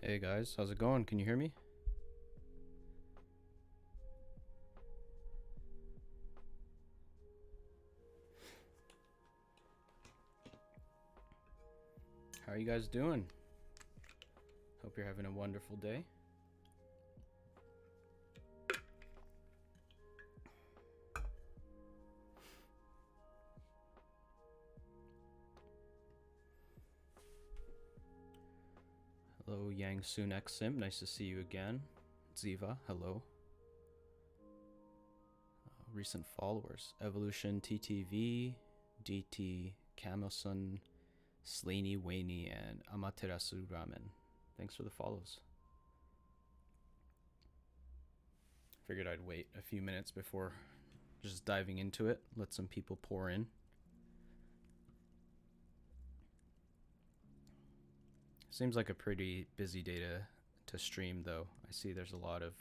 Hey guys, how's it going? Can you hear me? How are you guys doing? Hope you're having a wonderful day. Hello, Yang Soon X Sim. Nice to see you again. Ziva, hello. Recent followers: Evolution TTV, DT Camosun, Slaney Waney, and Amaterasu Ramen. Thanks for the follows. Figured I'd wait a few minutes before just diving into it. Let some people pour in. Seems like a pretty busy day to stream, though. I see there's a lot of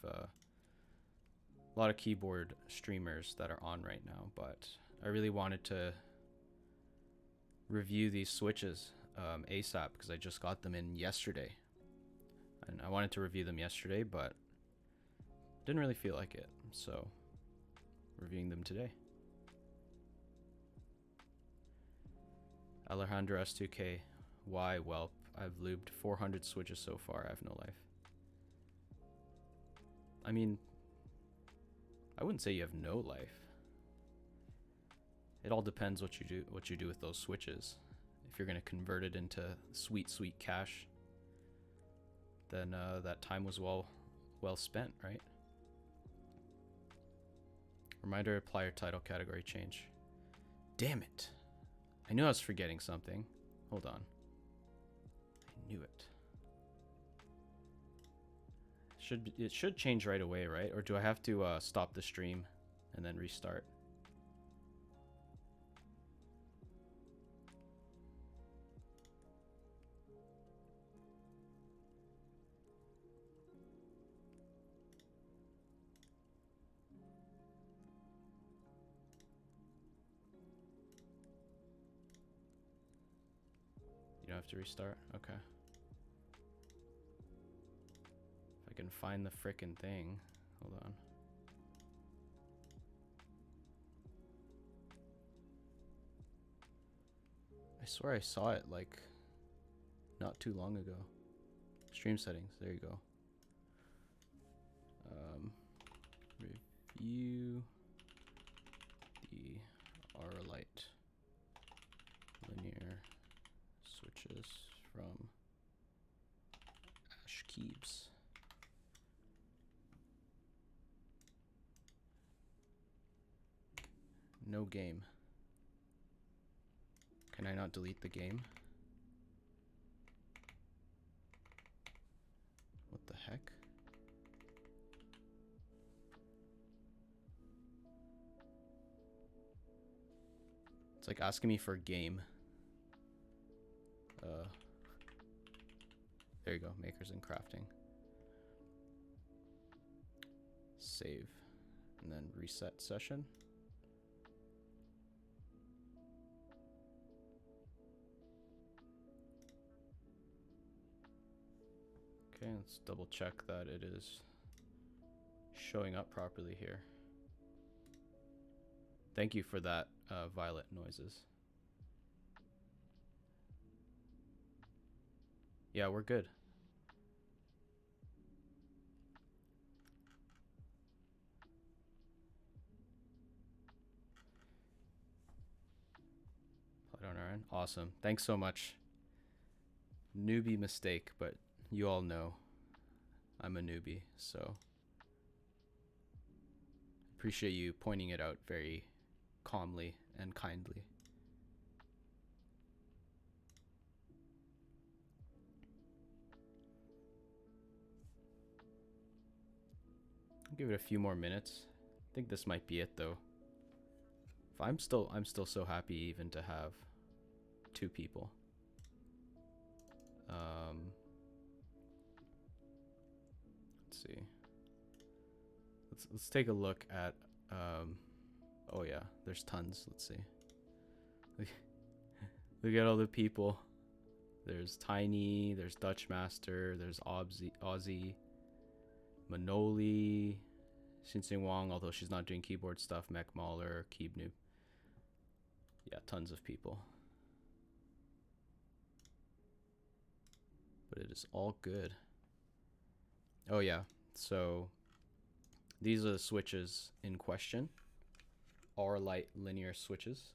keyboard streamers that are on right now, but I really wanted to review these switches ASAP because I just got them in yesterday, and I wanted to review them yesterday, but didn't really feel like it, so reviewing them today. Alejandro S2K, why whelp? I've lubed 400 switches so far. I have no life. I mean, I wouldn't say you have no life. It all depends what you do with those switches. If you're gonna convert it into sweet cash, then that time was well spent, right? Reminder: apply your title category change. Damn it! I knew I was forgetting something. Hold on. I knew it. It should change right away, right? Or do I have to stop the stream and then restart? You don't have to restart? Okay. If I can find the frickin' thing. Hold on. I swear I saw it like not too long ago. Stream settings, there you go. Review the Auralite linear switches from Ashkeebs. No game. Can I not delete the game? What the heck? It's like asking me for a game. There you go, makers and crafting. Save, and then reset session. Okay, let's double check that it is showing up properly here. Thank you for that, violet noises. Yeah, we're good. Awesome. Thanks so much. Newbie mistake, but you all know I'm a newbie, so appreciate you pointing it out very calmly and kindly. I'll give it a few more minutes. I think this might be it though. If I'm still so happy even to have 2 people. Let's see. Let's take a look at oh yeah, there's tons. Let's see. Look at all the people. There's Tiny, there's Dutch Master, there's Aussie, Manoli, Xinsing Wang, although she's not doing keyboard stuff, Mech Mauler, Keebnoob. Yeah, tons of people. But it is all good. Oh yeah, so these are the switches in question. Auralite linear switches.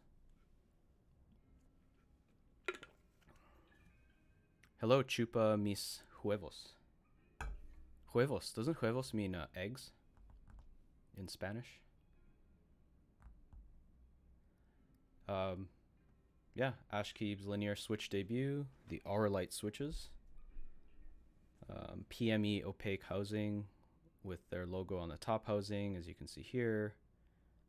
Hello, chupa mis huevos. Huevos. Doesn't huevos mean eggs in Spanish? Yeah, Ashkeebs linear switch debut. The Auralite switches. PME opaque housing with their logo on the top housing, as you can see here.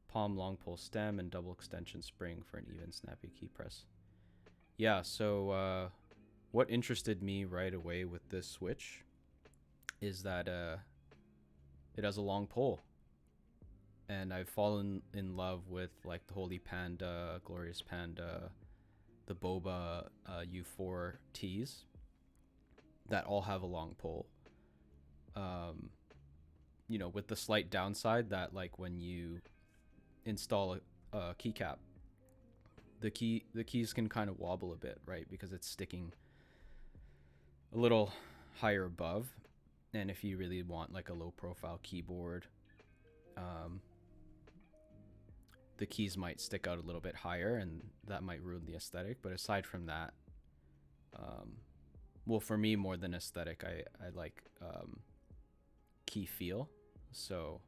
Palm long pull stem and double extension spring for an even snappy key press. Yeah, so what interested me right away with this switch is that it has a long pull, and I've fallen in love with like the Holy Panda, Glorious Panda, the Boba U4 tees that all have a long pull. You know, with the slight downside that like when you install a keycap, the keys can kind of wobble a bit, right? Because it's sticking a little higher above, and if you really want like a low profile keyboard, the keys might stick out a little bit higher, and that might ruin the aesthetic. But aside from that, well, for me, more than aesthetic, I like key feel. So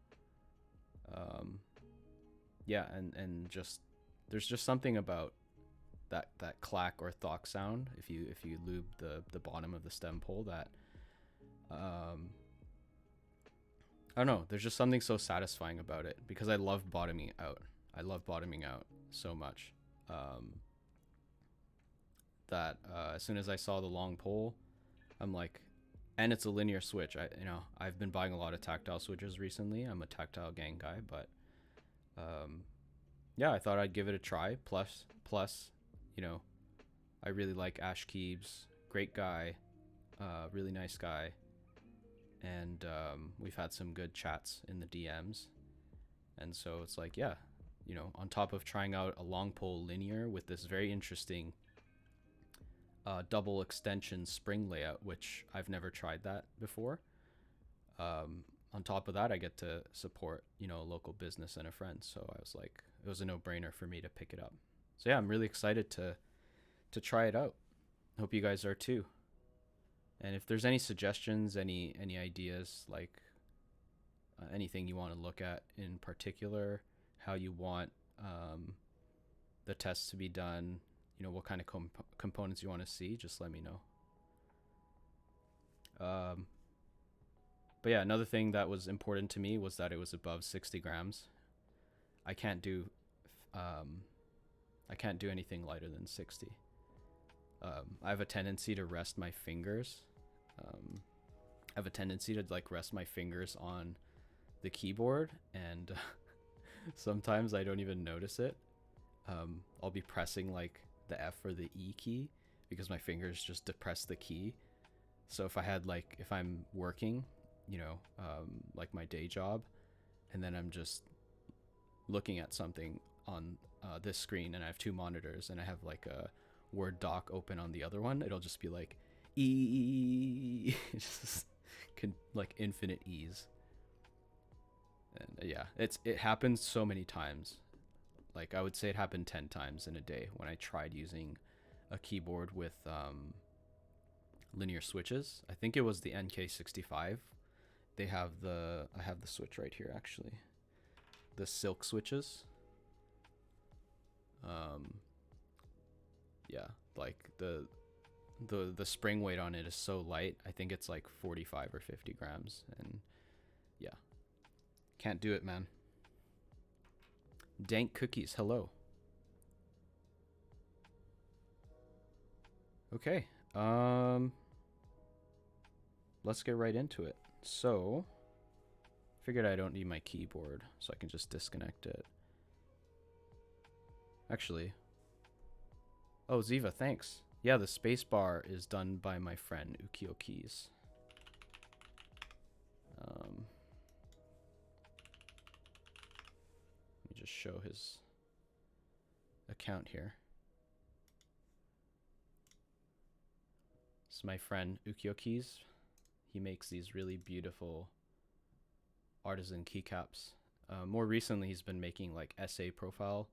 yeah, and just there's just something about that clack or thock sound if you lube the bottom of the stem pole that I don't know, there's just something so satisfying about it, because I love bottoming out. I love bottoming out so much that as soon as I saw the long pole, I'm like, and it's a linear switch. I've been buying a lot of tactile switches recently. I'm a tactile gang guy, but yeah, I thought I'd give it a try. Plus, you know, I really like Ashkeebs. Great guy, really nice guy, and we've had some good chats in the DMs. And so it's like, yeah, you know, on top of trying out a long pole linear with this very interesting double extension spring layout, which I've never tried that before. On top of that, I get to support, you know, a local business and a friend. So I was like, it was a no-brainer for me to pick it up. So yeah, I'm really excited to try it out. Hope you guys are too. And if there's any suggestions, any ideas, like anything you want to look at in particular, how you want the tests to be done, you know, what kind of components you want to see, just let me know. But yeah, another thing that was important to me was that it was above 60 grams. I can't do anything lighter than 60. I have a tendency to rest my fingers. I have a tendency to like rest my fingers on the keyboard, and sometimes I don't even notice it. I'll be pressing like the F or the E key because my fingers just depress the key. So if I'm working, you know, like my day job, and then I'm just looking at something on this screen, and I have two monitors, and I have like a Word doc open on the other one, it'll just be like E, just like infinite E's. And yeah, it happens so many times. Like I would say it happened 10 times in a day when I tried using a keyboard with linear switches. I think it was the NK65. I have the switch right here actually. The silk switches. Yeah, like the spring weight on it is so light. I think it's like 45 or 50 grams, and yeah, can't do it, man. Dank Cookies, hello. Okay, let's get right into it. So, figured I don't need my keyboard, so I can just disconnect it. Actually, oh, Ziva, thanks. Yeah, the space bar is done by my friend Takoyakeys. Let me just show his account here. This is my friend Takoyakeys. He makes these really beautiful Artisan keycaps. More recently, he's been making like essay profile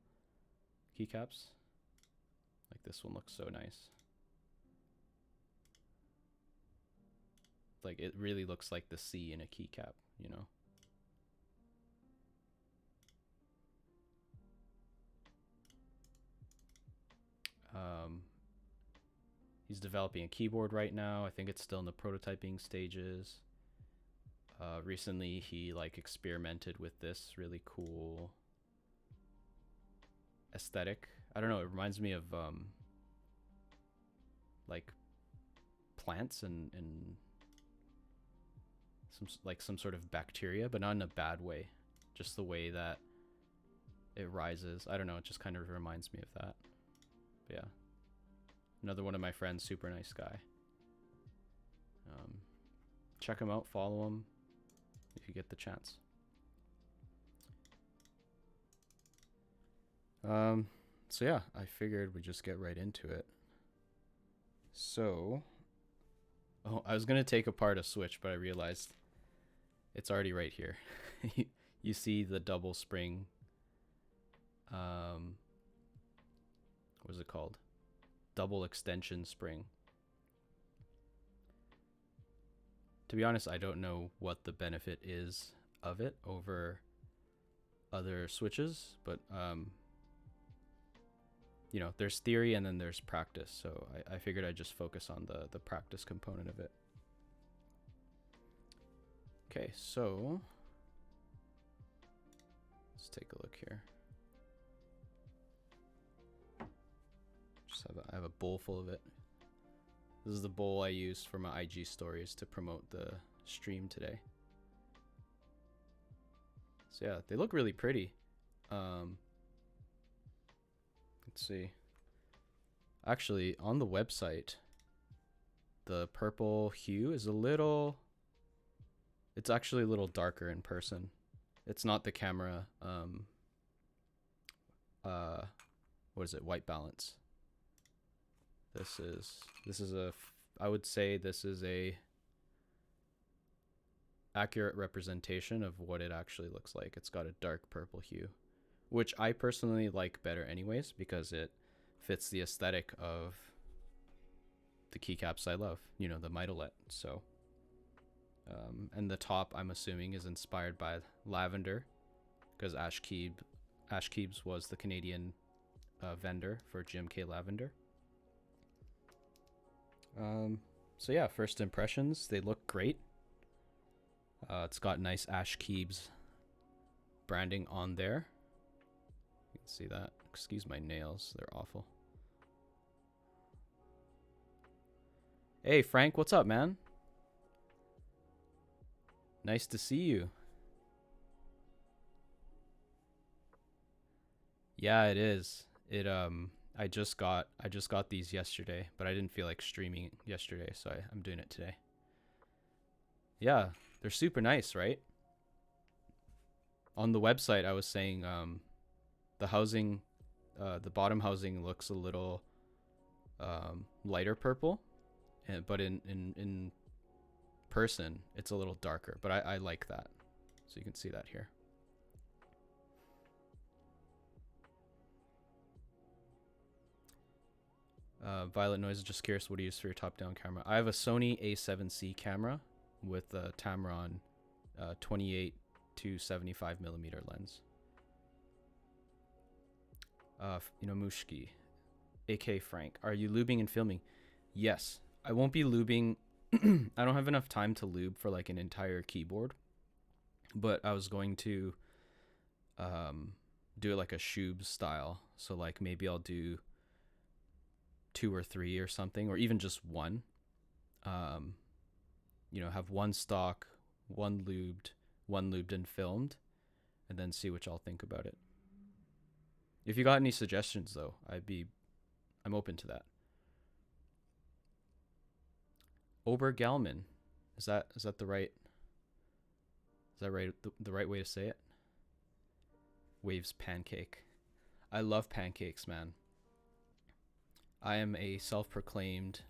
keycaps. Like this one looks so nice. Like it really looks like the C in a keycap, you know? He's developing a keyboard right now. I think it's still in the prototyping stages. Recently, he like experimented with this really cool aesthetic. I don't know. It reminds me of like plants and some sort of bacteria, but not in a bad way. Just the way that it rises. I don't know. It just kind of reminds me of that. But yeah. Another one of my friends, super nice guy. Check him out, follow him if you get the chance. So yeah, I figured we'd just get right into it. So, oh, I was gonna take apart a switch, but I realized it's already right here. You see the double spring. What is it called? Double extension spring. To be honest, I don't know what the benefit is of it over other switches, but you know, there's theory and then there's practice, so I figured I'd just focus on the practice component of it. Okay, so let's take a look here. I have a bowl full of it. This is the bowl I used for my IG stories to promote the stream today. So yeah, they look really pretty. Let's see. Actually, on the website, the purple hue is it's actually a little darker in person. It's not the camera, what is it, white balance. This is I would say this is a accurate representation of what it actually looks like. It's got a dark purple hue, which I personally like better anyways, because it fits the aesthetic of the keycaps I love, you know, the Mitolet. So, and the top, I'm assuming, is inspired by lavender, because Ashkeebs was the Canadian vendor for GMK lavender. So yeah, first impressions, they look great. It's got nice Ashkeebs branding on there. You can see that. Excuse my nails, they're awful. Hey Frank, what's up, man? Nice to see you. Yeah, it is. I just got these yesterday, but I didn't feel like streaming yesterday, so I'm doing it today. Yeah, they're super nice, right? On the website, I was saying the housing, the bottom housing looks a little lighter purple, but in person, it's a little darker, but I like that. So you can see that here. Violet Noise is just curious, what do you use for your top-down camera? I have a Sony A7C camera with a Tamron 28 to 75 millimeter lens. Mushki, AK Frank, are you lubing and filming? Yes, I won't be lubing. I don't have enough time to lube for like an entire keyboard, but I was going to do it like a Ashkeebs style. So like maybe I'll do 2 or 3 or something, or even just one. Have one stock, one lubed and filmed, and then see what y'all think about it. If you got any suggestions though, I'm open to that. Obergalman. Is that the right? Is that right? The right way to say it? Waves pancake. I love pancakes, man. I am a self-proclaimed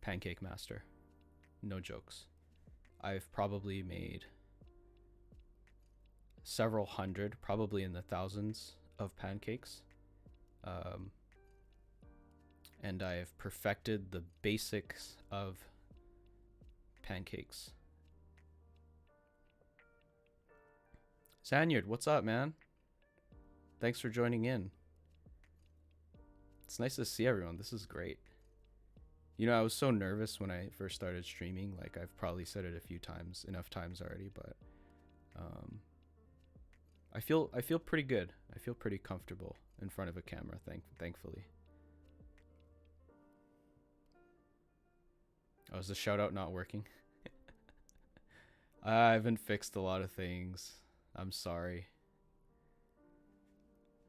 pancake master. No jokes. I've probably made several hundred, probably in the thousands of pancakes. And I have perfected the basics of pancakes. Sanyard, what's up, man? Thanks for joining in. It's nice to see everyone. This is great. You know, I was so nervous when I first started streaming. Like, I've probably said it a few times, enough times already, but I feel pretty good. I feel pretty comfortable in front of a camera, thankfully. Oh, is the shout out not working? I haven't fixed a lot of things. I'm sorry.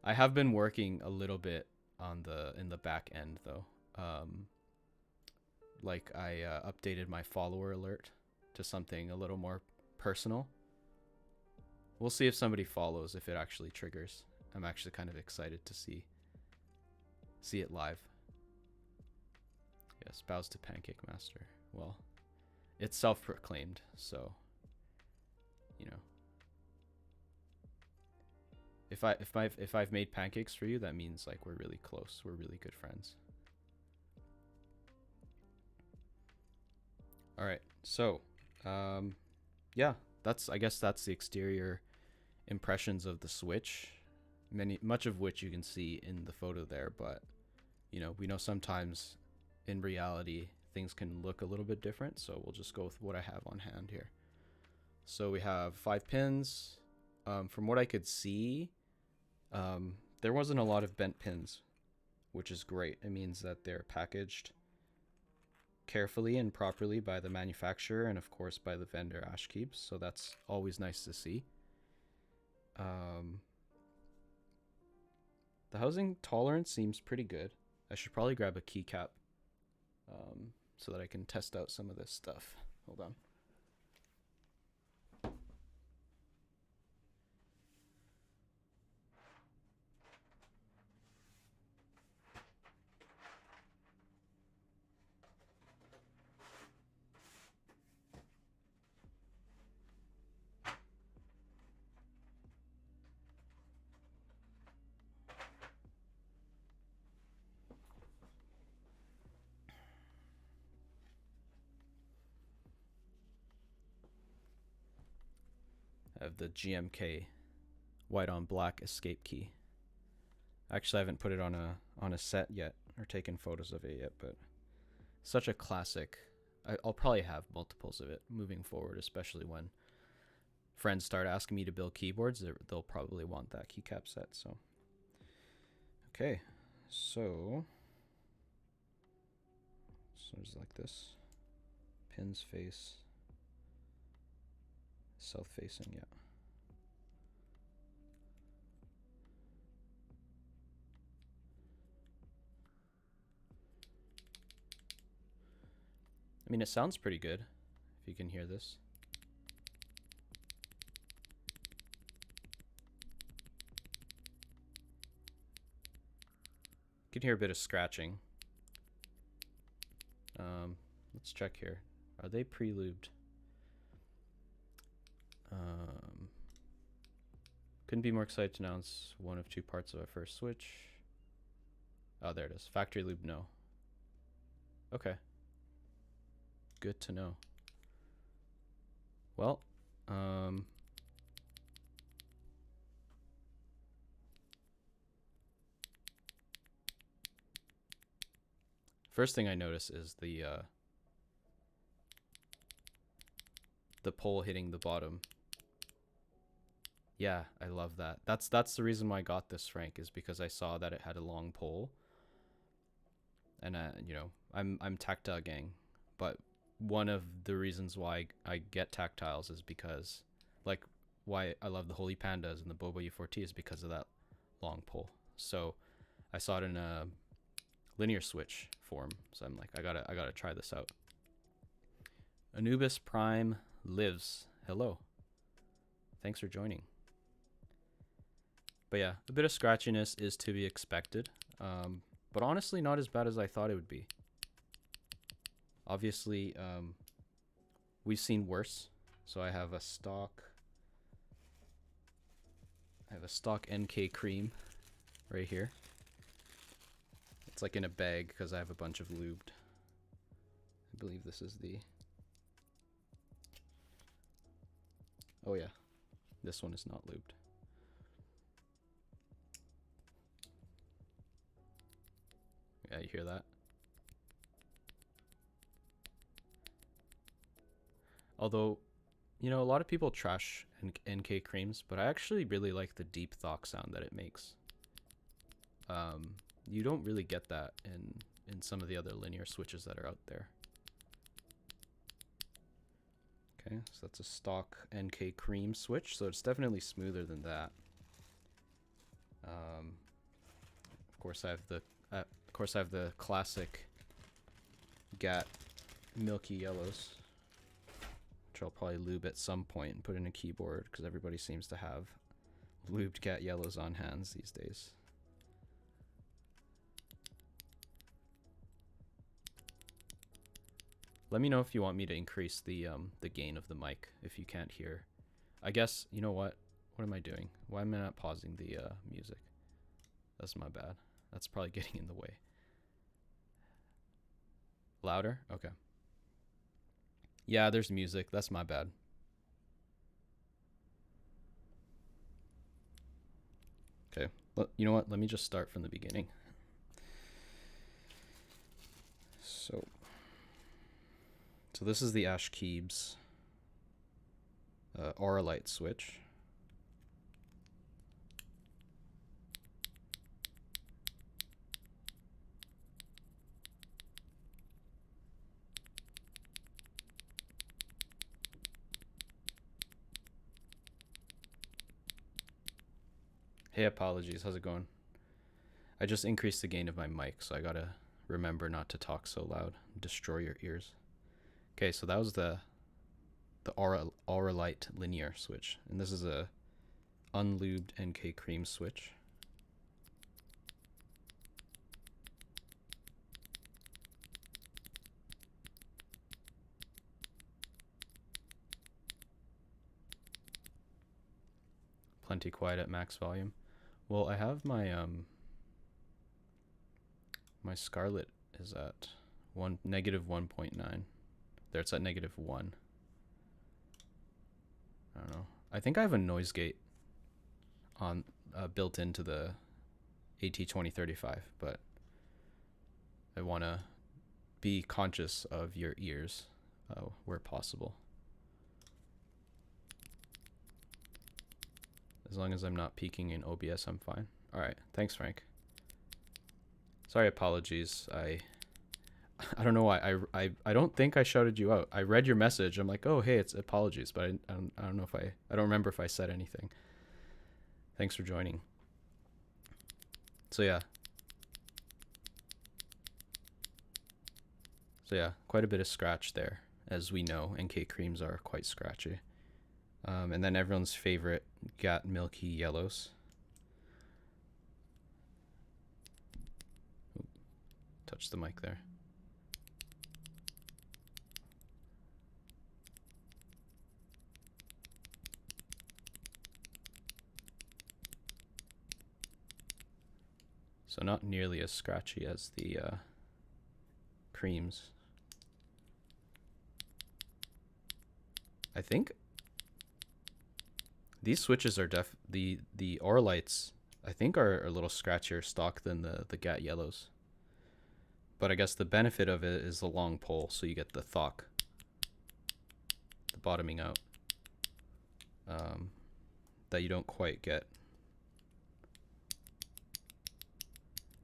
I have been working a little bit in the back end though. Like I updated my follower alert to something a little more personal. We'll see if somebody follows, if it actually triggers. I'm actually kind of excited to see it live. Yes, bows to Pancake Master. Well, it's self-proclaimed, so you know. If I've made pancakes for you, that means like we're really close. We're really good friends. All right, so yeah, I guess that's the exterior impressions of the Switch. Much of which you can see in the photo there, but you know, we know sometimes in reality things can look a little bit different, so we'll just go with what I have on hand here. So we have 5 pins. From what I could see, there wasn't a lot of bent pins, which is great. It means that they're packaged carefully and properly by the manufacturer and of course by the vendor Ashkeebs, so that's always nice to see. The housing tolerance seems pretty good. I should probably grab a keycap so that I can test out some of this stuff. Hold on. I have the GMK white on black escape key. Actually, I haven't put it on a set yet or taken photos of it yet, but such a classic. I'll probably have multiples of it moving forward, especially when friends start asking me to build keyboards. They'll probably want that keycap set. So, okay, so it's like this. Pins face. South facing, yeah. I mean, it sounds pretty good, if you can hear this. You can hear a bit of scratching. Let's check here. Are they pre-lubed? Couldn't be more excited to announce one of 2 parts of our first Switch. Oh, there it is. Factory lube, no. Okay. Good to know. Well, first thing I notice is the pole hitting the bottom. Yeah, I love that. That's the reason why I got this, Frank, is because I saw that it had a long pole. And you know, I'm tactile gang, but one of the reasons why I get tactiles is because, like, why I love the Holy Pandas and the Bobo U4T is because of that long pole. So I saw it in a linear switch form, so I'm like, I gotta try this out. Anubis Prime lives. Hello. Thanks for joining. But yeah, a bit of scratchiness is to be expected. But honestly, not as bad as I thought it would be. Obviously, we've seen worse. So I have a stock NK cream right here. It's like in a bag because I have a bunch of lubed. I believe this is the... Oh yeah, this one is not lubed. Yeah, you hear that? Although, you know, a lot of people trash NK creams, but I actually really like the deep thok sound that it makes. You don't really get that in some of the other linear switches that are out there. Okay, so that's a stock NK cream switch, so it's definitely smoother than that. Of course, I have the classic GAT milky yellows, which I'll probably lube at some point and put in a keyboard because everybody seems to have lubed GAT yellows on hands these days. Let me know if you want me to increase the gain of the mic if you can't hear. I guess, you know what? What am I doing? Why am I not pausing the music? That's my bad. That's probably getting in the way. Louder? Okay. Yeah, there's music. That's my bad. Okay. You know what? Let me just start from the beginning. So this is the Ashkeebs Auralite switch. Hey, apologies. How's it going? I just increased the gain of my mic, so I gotta remember not to talk so loud. Destroy your ears. Okay, so that was the Auralite linear switch, and this is a unlubed NK cream switch. Plenty quiet at max volume. Well, I have my my Scarlet is at -1.9. There, it's at -1. I don't know. I think I have a noise gate on built into the AT2035, but I want to be conscious of your ears where possible. As long as I'm not peaking in OBS, I'm fine. All right, thanks, Frank. Sorry, apologies. I don't know why. I don't think I shouted you out. I read your message. I'm like, oh, hey, it's apologies, but I don't know if I don't remember if I said anything. Thanks for joining. So yeah, quite a bit of scratch there. As we know, NK creams are quite scratchy. And then everyone's favorite GAT milky yellows. Ooh, touch the mic there. So not nearly as scratchy as the creams. I think these switches are the Auralites, I think, are a little scratchier stock than the GAT yellows. But I guess the benefit of it is the long pole, so you get the thok, the bottoming out, that you don't quite get.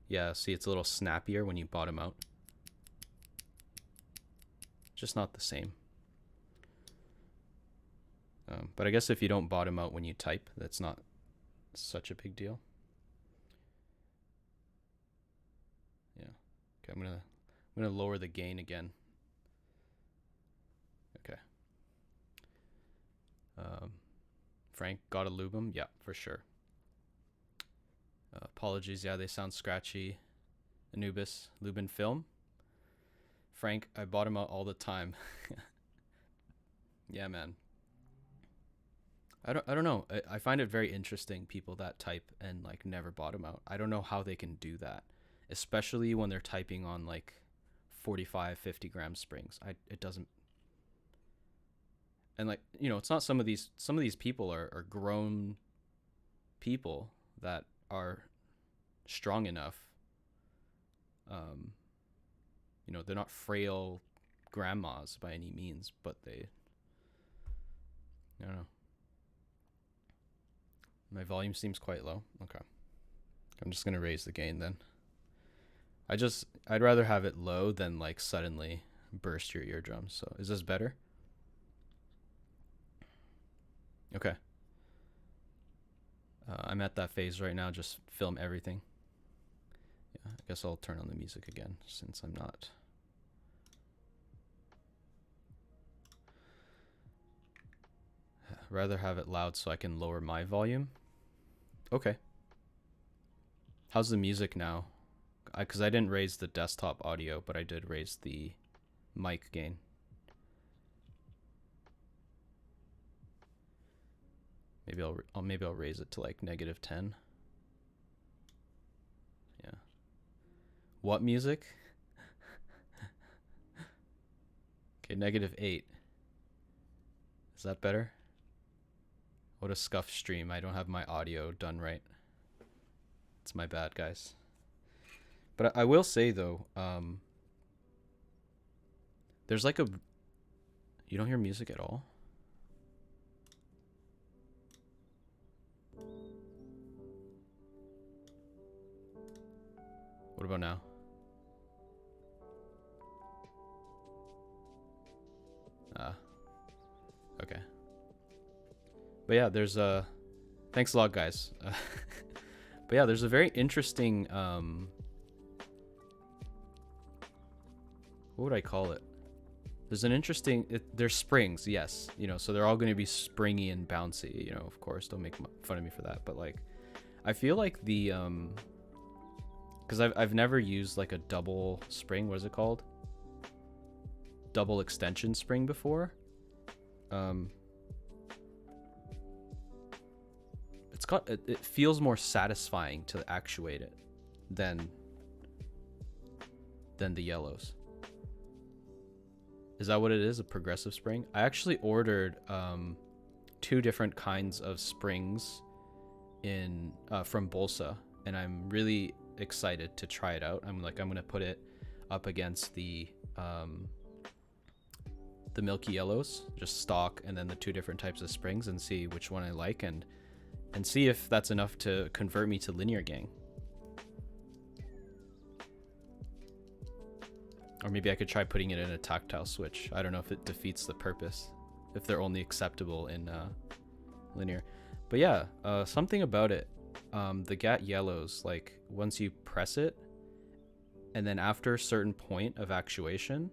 Yeah, see, it's a little snappier when you bottom out. Just not the same. But I guess if you don't bottom out when you type, that's not such a big deal. Yeah. Okay, I'm gonna lower the gain again. Frank, gotta lube them? Yeah, for sure. Apologies, yeah, they sound scratchy. Anubis, Lubin film. Frank, I bought them out all the time. Yeah, man. I don't know. I find it very interesting, people that type and like never bottom out. I don't know how they can do that, especially when they're typing on like 45, 50 gram springs. It doesn't. And like, you know, it's not some of these people are grown people that are strong enough. You know, they're not frail grandmas by any means, but they, I don't know. My volume seems quite low. Okay. I'm just going to raise the gain then. I'd rather have it low than like suddenly burst your eardrums. So is this better? Okay. I'm at that phase right now. Just film everything. Yeah, I guess I'll turn on the music again since I'm not. Rather have it loud so I can lower my volume. Okay. How's the music now? Because I didn't raise the desktop audio, but I did raise the mic gain. Maybe I'll raise it to like -10. Yeah. What music? Okay, -8. Is that better? What a scuff stream. I don't have my audio done right. It's my bad, guys. But I will say though, there's like a, you don't hear music at all? What about now? Okay. But yeah, there's a, thanks a lot, guys. But yeah, there's a very interesting, what would I call it? There's an interesting, there's springs, yes. You know, so they're all going to be springy and bouncy, you know, of course, don't make fun of me for that. But like, I feel like the, because I've never used like a double spring, what is it called? Double extension spring before. It feels more satisfying to actuate it than the yellows. Is that what it is? A progressive spring? I actually ordered 2 different kinds of springs in from Bolsa, and I'm really excited to try it out. I'm gonna put it up against the milky yellows, just stock, and then the 2 different types of springs, and see which one I like, and see if that's enough to convert me to linear gang. Or maybe I could try putting it in a tactile switch. I don't know if it defeats the purpose, if they're only acceptable in linear. But yeah, something about it, the GAT yellows, like once you press it, and then after a certain point of actuation,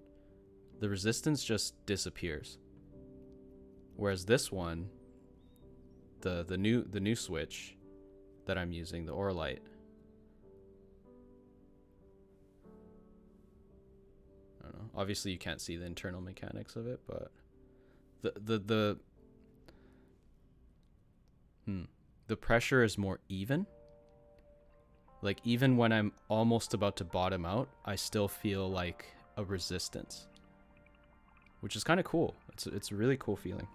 the resistance just disappears. Whereas this one, the new switch that I'm using, the Auralite, I don't know. Obviously, you can't see the internal mechanics of it, but the pressure is more even. Like even when I'm almost about to bottom out, I still feel like a resistance, which is kind of cool. It's a really cool feeling.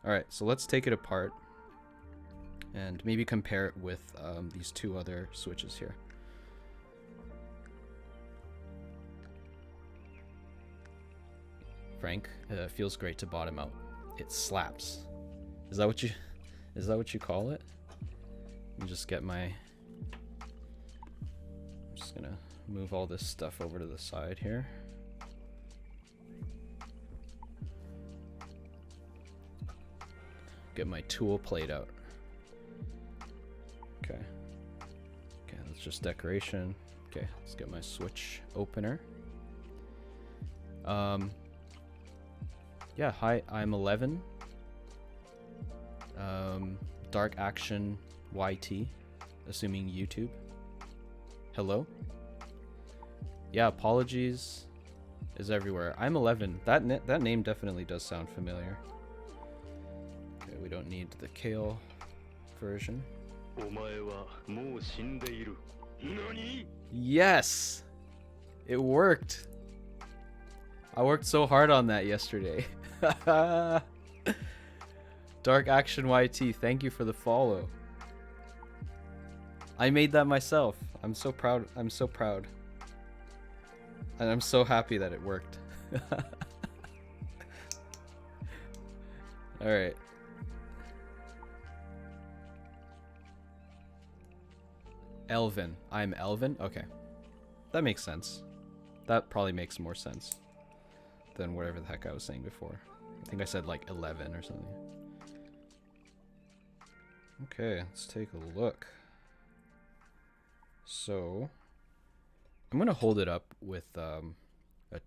All right, so let's take it apart and maybe compare it with these 2 other switches here. Frank, feels great to bottom out. It slaps. Is that what you call it? Let me just get my, I'm just gonna move all this stuff over to the side here. Get my tool plate out. Okay, that's just decoration. Okay, let's get my switch opener. Yeah, hi, I'm 11. Dark Action YT, assuming YouTube. Hello? Yeah, apologies is everywhere. I'm 11. That name definitely does sound familiar. Okay, we don't need the Kale version. Yes! It worked! I worked so hard on that yesterday. Dark Action YT, thank you for the follow. I made that myself. I'm so proud. I'm so proud. And I'm so happy that it worked. Alright. Elvin. I'm Elvin? Okay. That makes sense. That probably makes more sense than whatever the heck I was saying before. I think I said like 11 or something. Okay, let's take a look. So, I'm going to hold it up with a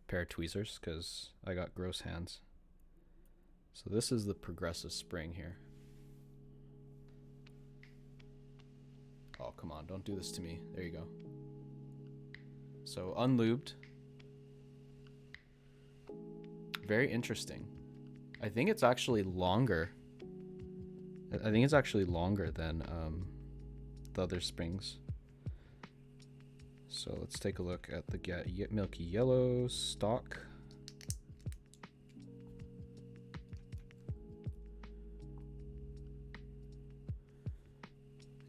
pair of tweezers because I got gross hands. So this is the progressive spring here. Oh, come on, don't do this to me. There you go. So, unlubed. Very interesting. I think it's actually longer. I think it's actually longer than the other springs. So let's take a look at the milky yellow stock.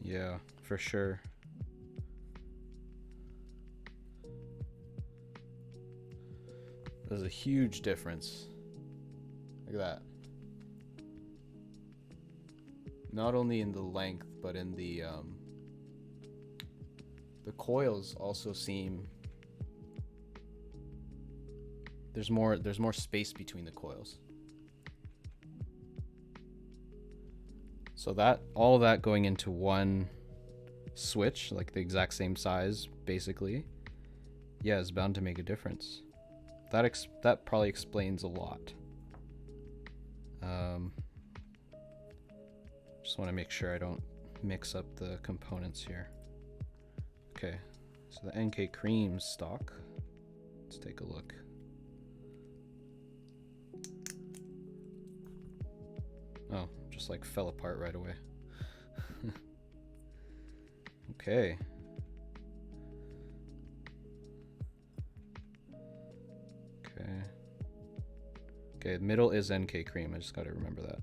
Yeah, for sure. There's a huge difference. Look at that. Not only in the length, but in the coils also seem there's more space between the coils. So that all that going into one switch, like the exact same size, basically, yeah, is bound to make a difference. That probably explains a lot. Just want to make sure I don't mix up the components here. Okay, so the NK cream stock. Let's take a look. Oh, just like fell apart right away. Okay. Okay, the middle is NK cream. I just got to remember that.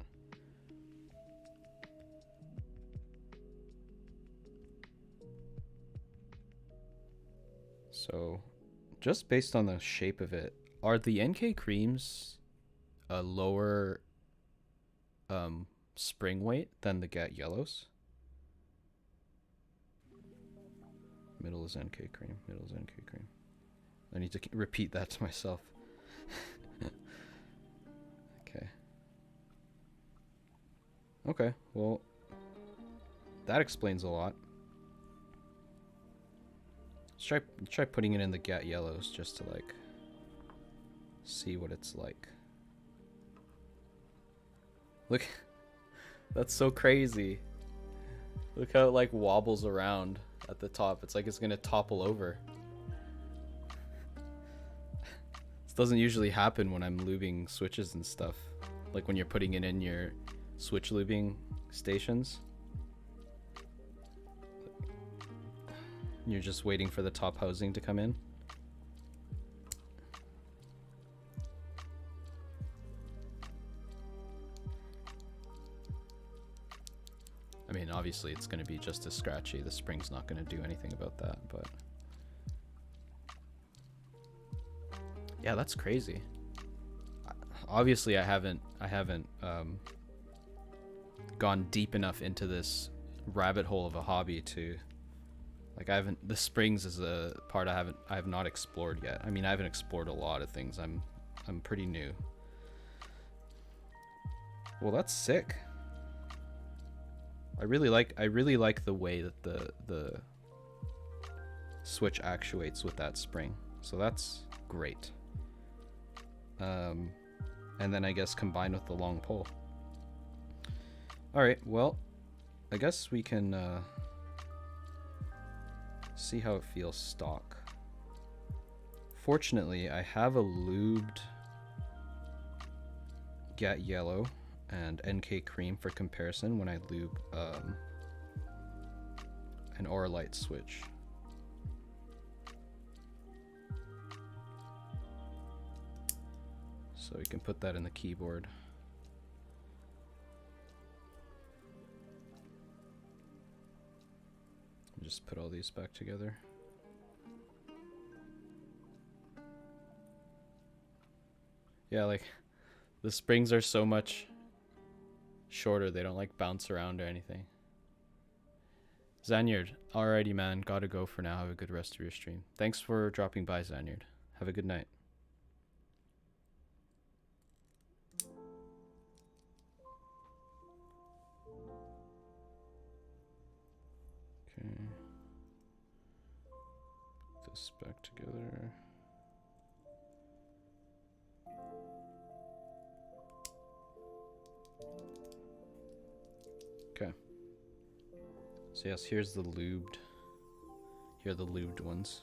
So, just based on the shape of it, are the NK creams a lower spring weight than the Get Yellows? Middle is NK cream. Middle is NK cream. I need to repeat that to myself. Okay. Okay, well, that explains a lot. Let's try putting it in the Get Yellows just to like see what it's like. Look, that's so crazy. Look how it like wobbles around at the top. It's like it's gonna topple over. This doesn't usually happen when I'm lubing switches and stuff. Like when you're putting it in your switch lubing stations. You're just waiting for the top housing to come in. I mean, obviously it's going to be just as scratchy. The spring's not going to do anything about that, but yeah, that's crazy. Obviously I haven't gone deep enough into this rabbit hole of a hobby to like the springs is a part I have not explored yet. I mean, I haven't explored a lot of things. I'm pretty new. Well, that's sick. I really like the way that the switch actuates with that spring. So that's great. And then I guess combined with the long pole. All right, well, I guess we can see how it feels stock. Fortunately, I have a lubed Get Yellow and NK Cream for comparison when I lube an Auralite switch. So you can put that in the keyboard. Just put all these back together. Yeah, like the springs are so much shorter, they don't like bounce around or anything. Zanyard, alrighty man, gotta go for now. Have a good rest of your stream. Thanks for dropping by, Zanyard. Have a good night. Okay. Put this back together. Okay. So yes, here's the lubed. Here are the lubed ones.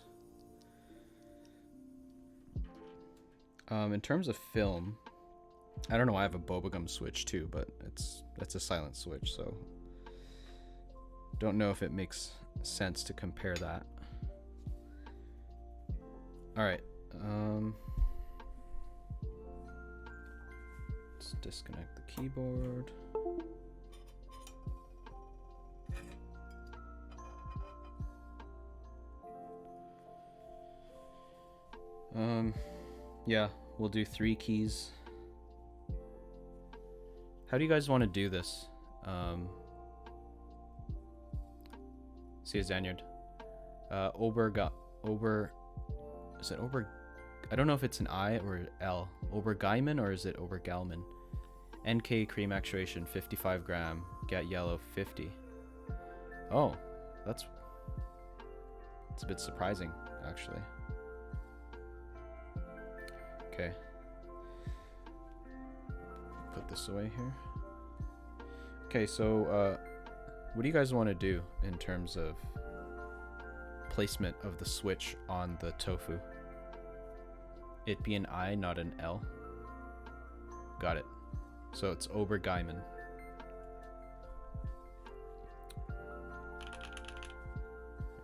In terms of film, I don't know why I have a Bobagum switch too, but that's a silent switch, so don't know if it makes sense to compare that. Alright. Let's disconnect the keyboard. Yeah, we'll do 3 keys. How do you guys want to do this? See you, Zanyard. Is it Ober? I don't know if it's an I or L. Obergeiman or is it Obergalman? NK cream actuation 55 gram. Get yellow 50. Oh, that's a bit surprising actually. Okay. Put this away here. Okay, so what do you guys want to do in terms of placement of the switch on the tofu? It be an I, not an L. Got it. So it's Obergeiman.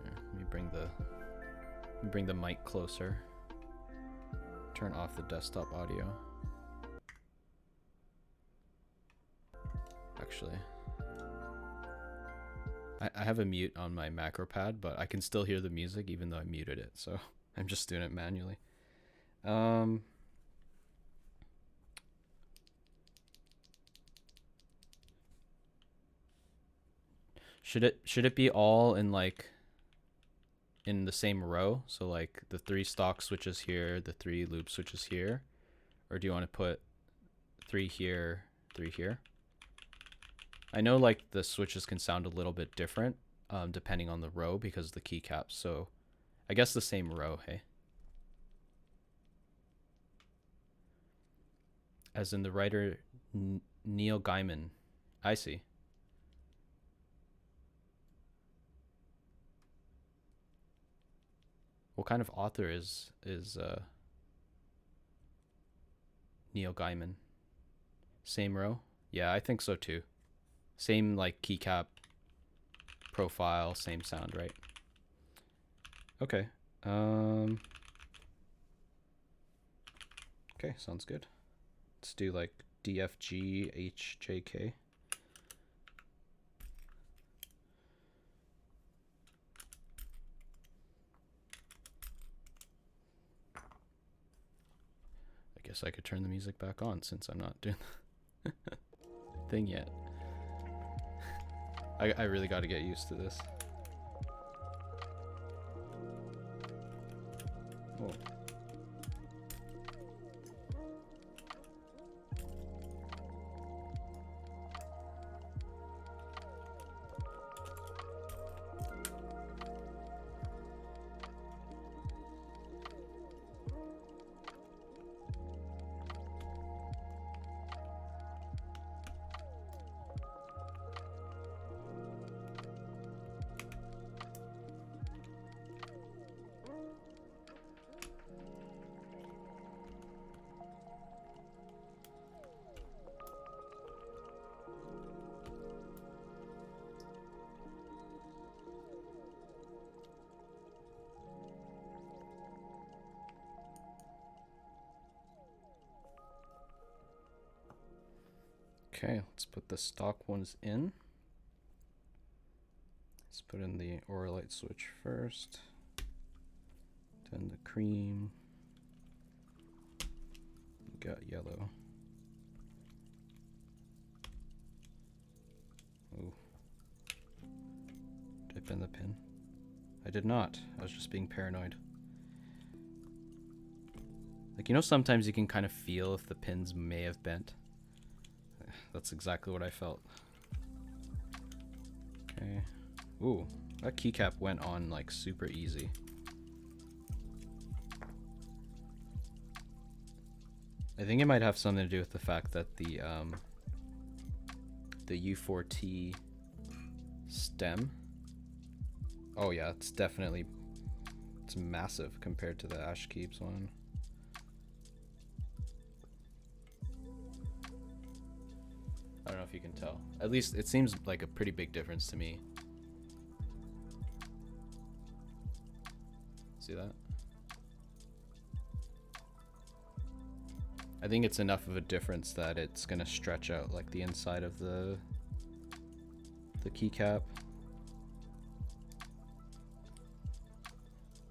Let me bring the mic closer. Turn off the desktop audio. Actually, I have a mute on my macro pad, but I can still hear the music even though I muted it, so I'm just doing it manually. Should it be all in like in the same row? So like the 3 stock switches here, the 3 loop switches here, or do you want to put 3 here, 3 here? I know like the switches can sound a little bit different depending on the row because of the keycaps, so I guess the same row, hey? As in the writer Neil Gaiman. I see. What kind of author is Neil Gaiman? Same row? Yeah, I think so too. Same like keycap profile, same sound, right? Okay. Okay, sounds good. Let's do like DFG HJK. I guess I could turn the music back on since I'm not doing the thing yet. I really got to get used to this. Oh. Okay, let's put the stock ones in. Let's put in the Auralite switch first, then the cream. Got yellow. Ooh. Did I bend the pin? I did not. I was just being paranoid. Like, you know, sometimes you can kind of feel if the pins may have bent. That's exactly what I felt. Okay. Ooh, that keycap went on like super easy. I think it might have something to do with the fact that the U4T stem. Oh yeah, it's definitely, it's massive compared to the Ashkeebs one. I don't know if you can tell. At least it seems like a pretty big difference to me. See that? I think it's enough of a difference that it's gonna stretch out like the inside of the keycap.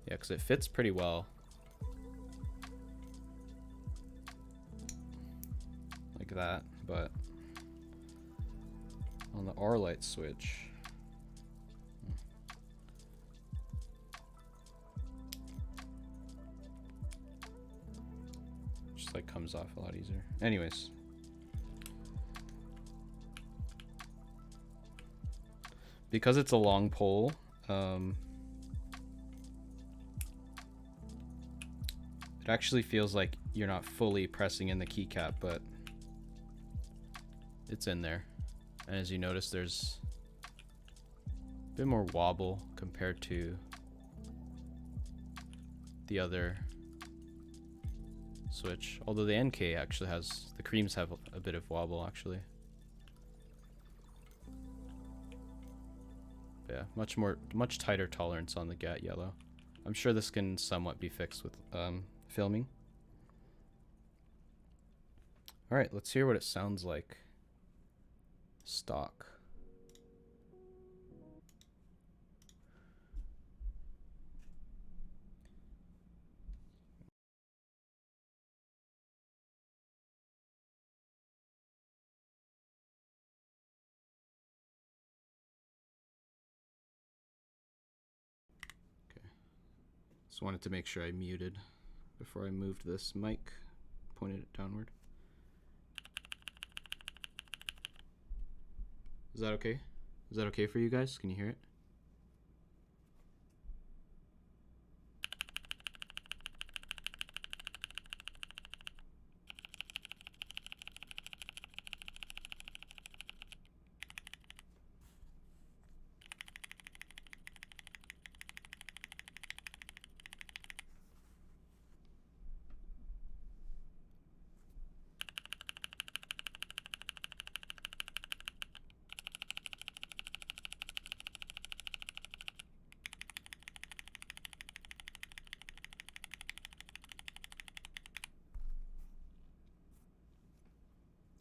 Yeah, because it fits pretty well. Like that, but on the Auralite switch, just like comes off a lot easier. Anyways, because it's a long pole, it actually feels like you're not fully pressing in the keycap, but it's in there. And as you notice, there's a bit more wobble compared to the other switch. Although the NK actually has, the creams have a bit of wobble actually. But yeah, much tighter tolerance on the GAT yellow. I'm sure this can somewhat be fixed with filming. All right, let's hear what it sounds like. Stock. Okay. Just wanted to make sure I muted before I moved this mic, pointed it downward. Is that okay? Is that okay for you guys? Can you hear it?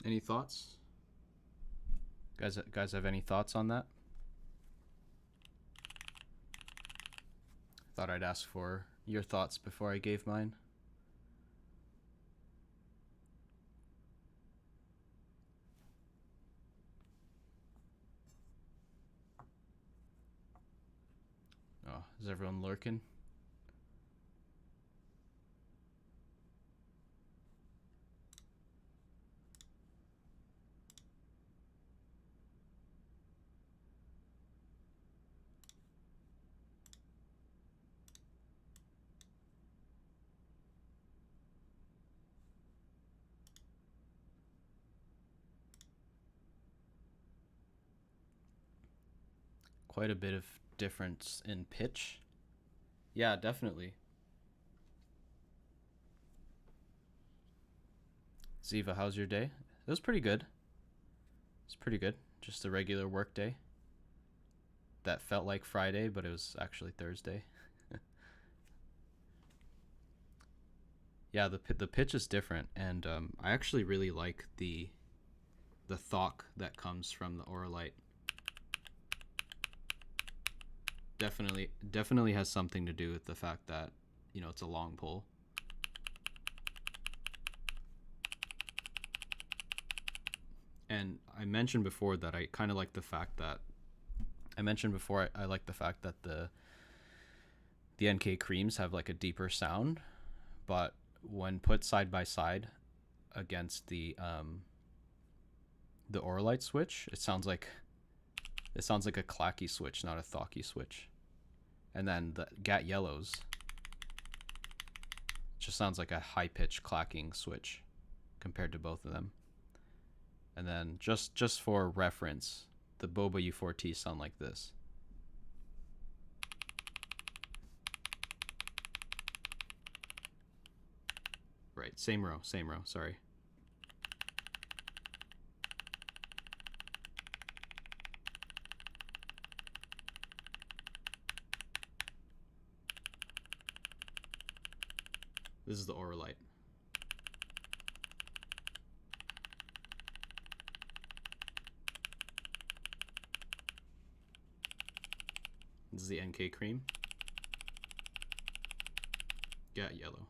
Any thoughts? Guys have any thoughts on that? Thought I'd ask for your thoughts before I gave mine. Oh, is everyone lurking? Quite a bit of difference in pitch. Yeah, definitely. Ziva, how's your day? It was pretty good. It's pretty good. Just a regular work day. That felt like Friday, but it was actually Thursday. Yeah, the pitch is different, and I actually really like the the thock that comes from the Auralite definitely has something to do with the fact that, you know, it's a long pole. And I mentioned before that I kind of like the fact that I like the fact that the NK creams have like a deeper sound, but when put side by side against the Auralite switch, it sounds like a clacky switch, not a thocky switch. And then the Gat Yellows just sounds like a high-pitched clacking switch compared to both of them. And then just for reference, the Boba U4T sound like this. Right, same row, sorry. This is the Auralite. This is the NK cream. Gat Yellow.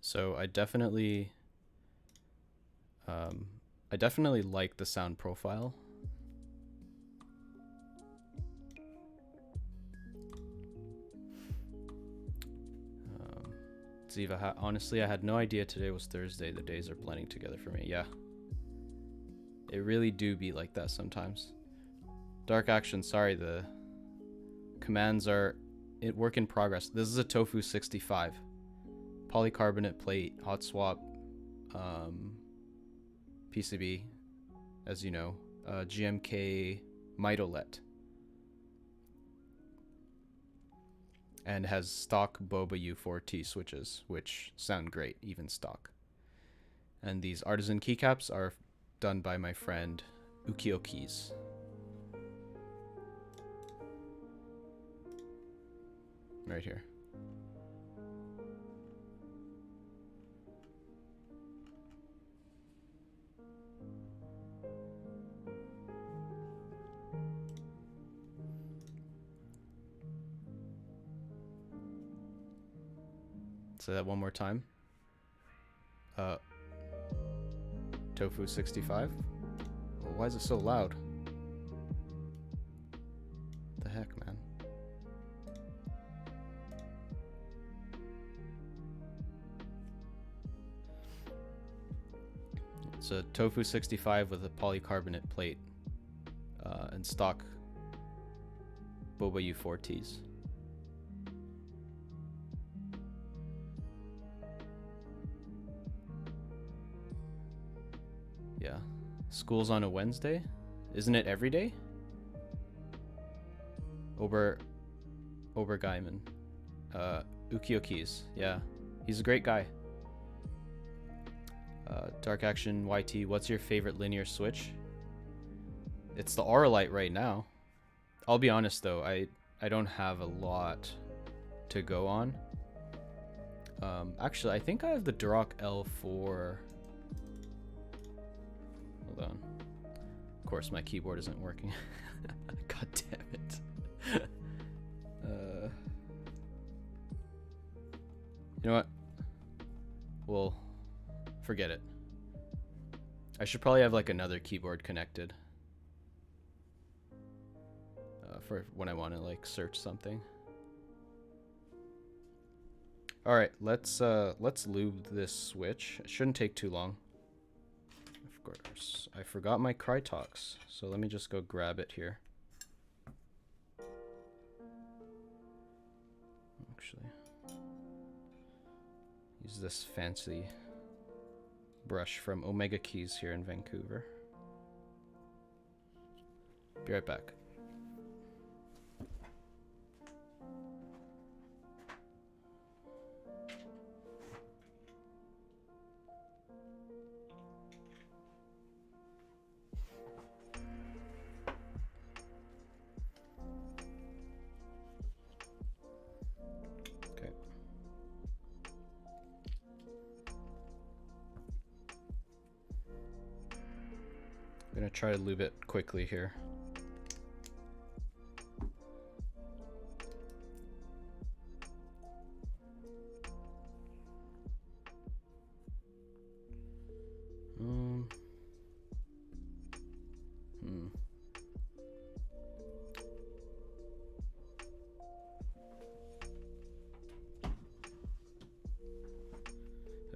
So I definitely like the sound profile. Ziva, honestly, I had no idea today was Thursday. The days are blending together for me. Yeah. It really do be like that sometimes. Dark Action, sorry, the commands are work in progress. This is a Tofu 65. Polycarbonate plate, hot swap, PCB, as you know, GMK Mitolet. And has stock Boba U4T switches, which sound great, even stock. And these Artisan keycaps are done by my friend Takoyakeys. Right here. Say that one more time. Tofu 65. Well, why is it so loud? What the heck, man? It's a Tofu 65 with a polycarbonate plate and stock Boba U4Ts. Yeah. School's on a Wednesday? Isn't it every day? Obergeiman. Takoyakeys. Yeah. He's a great guy. Dark Action YT, what's your favorite linear switch? It's the Auralite right now. I'll be honest though, I don't have a lot to go on. Actually, I think I have the Duroc L4. Hold on. Of course, my keyboard isn't working. God damn it. You know what? Well, forget it. I should probably have like another keyboard connected for when I want to like search something. All right, let's lube this switch. It shouldn't take too long. Of course, I forgot my Krytox, so let me just go grab it here. Actually, use this fancy brush from Omega Keys here in Vancouver. Be right back. try to lube it quickly here.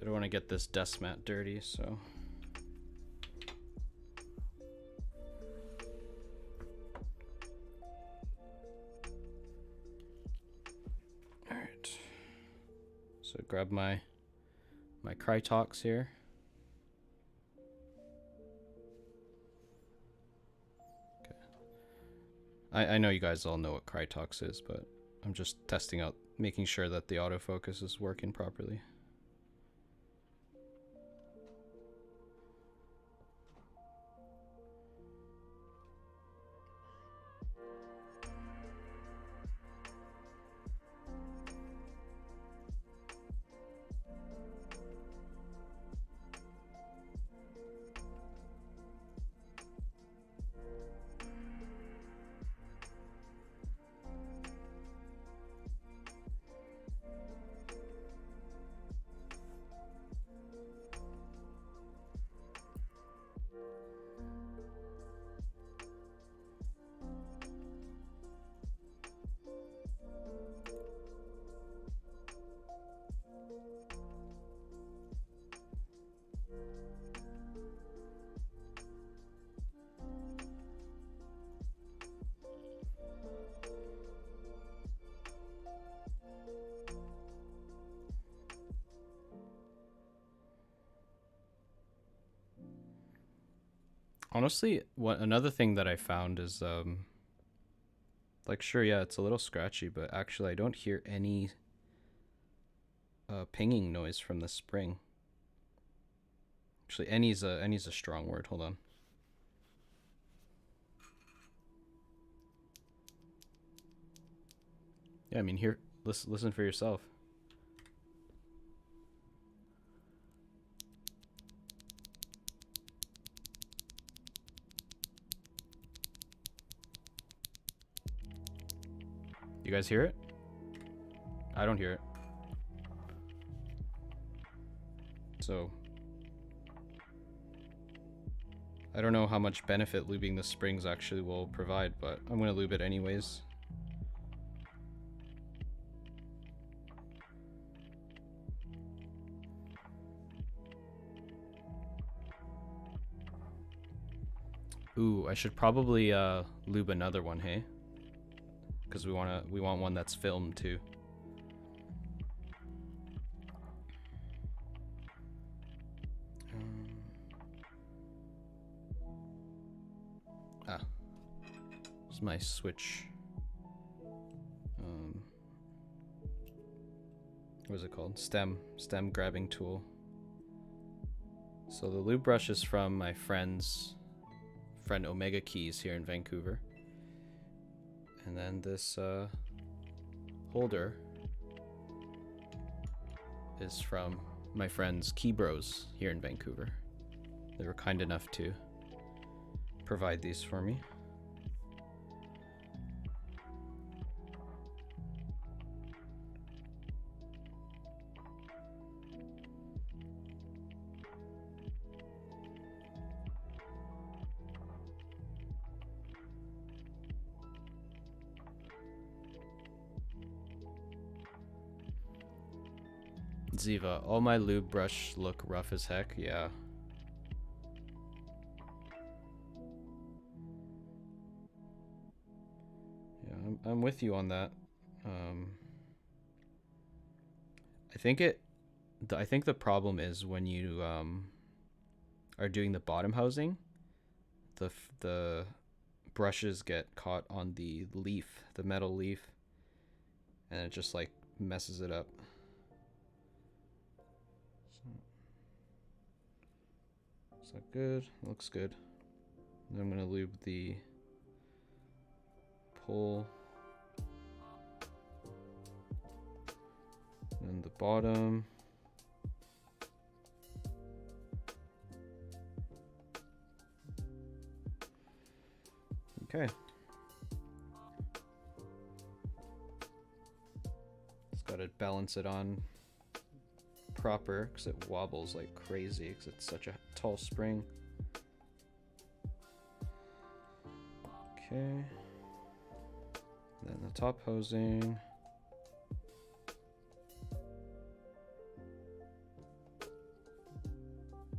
I don't want to get this desk mat dirty, so. All right. So grab my Krytox here. Okay. I know you guys all know what Krytox is, but I'm just testing out, making sure that the autofocus is working properly. Honestly, another thing that I found is like, sure, yeah, it's a little scratchy, but actually I don't hear any pinging noise from the spring. Actually, any's a strong word. Hold on. Yeah, I mean, here, listen for yourself. You guys hear it? I don't hear it. So I don't know how much benefit lubing the springs actually will provide, but I'm gonna lube it anyways. Ooh, I should probably lube another one, hey? Because we want one that's filmed too. This is my switch. What is it called? Stem grabbing tool. So the lube brush is from my friend Takoyakeys here in Vancouver. And then this holder is from my friends Keybros here in Vancouver. They were kind enough to provide these for me. Ziva, all my lube brush look rough as heck. Yeah. Yeah, I'm with you on that. I think the problem is when you are doing the bottom housing, the brushes get caught on the leaf, the metal leaf, and it just like messes it up. Is that good? Looks good. Then I'm gonna lube the pole and the bottom. Okay. Just gotta balance it on proper because it wobbles like crazy because it's such a tall spring. Okay. Then the top hosing.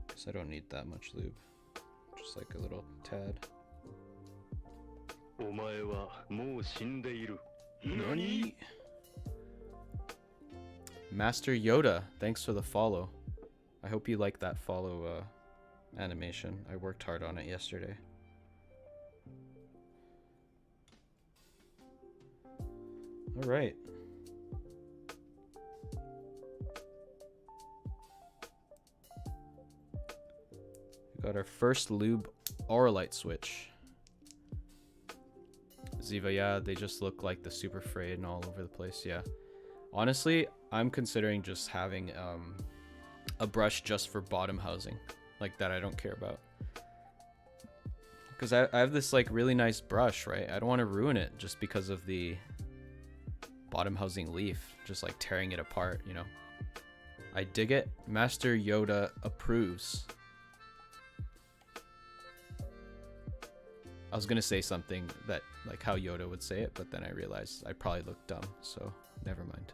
Guess I don't need that much lube. Just like a little tad. Nani? Master Yoda, thanks for the follow. I hope you like that follow animation. I worked hard on it yesterday. All right. We got our first lube Auralite switch. Ziva, yeah, they just look like the super frayed and all over the place. Yeah. Honestly, I'm considering just having a brush just for bottom housing, like that I don't care about. Because I have this like really nice brush, right? I don't want to ruin it just because of the bottom housing leaf, just like tearing it apart, you know. I dig it. Master Yoda approves. I was gonna say something that like how Yoda would say it, but then I realized I probably looked dumb, so never mind.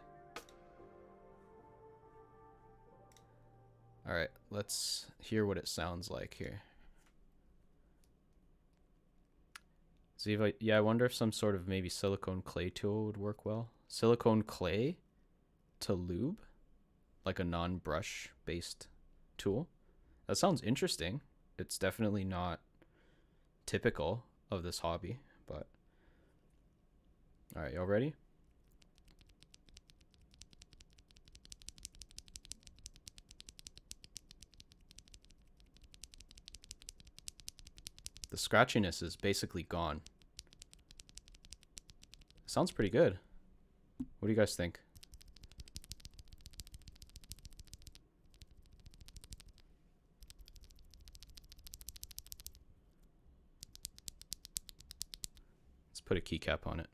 All right, let's hear what it sounds like here. Ziva, yeah, I wonder if some sort of maybe silicone clay tool would work well. Silicone clay to lube, like a non-brush based tool. That sounds interesting. It's definitely not typical of this hobby, but all right, y'all ready? The scratchiness is basically gone. Sounds pretty good. What do you guys think? Let's put a keycap on it.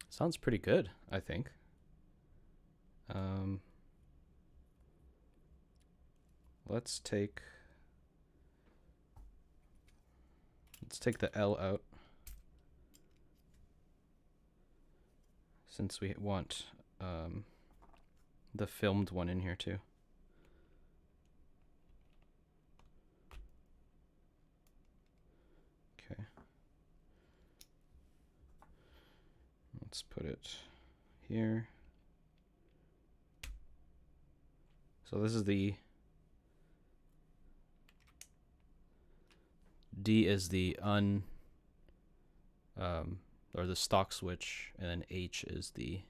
Sounds pretty good, I think. Let's take the L out, since we want the filmed one in here too. Okay. Let's put it here. So this is the D is the or the stock switch, and then H is the.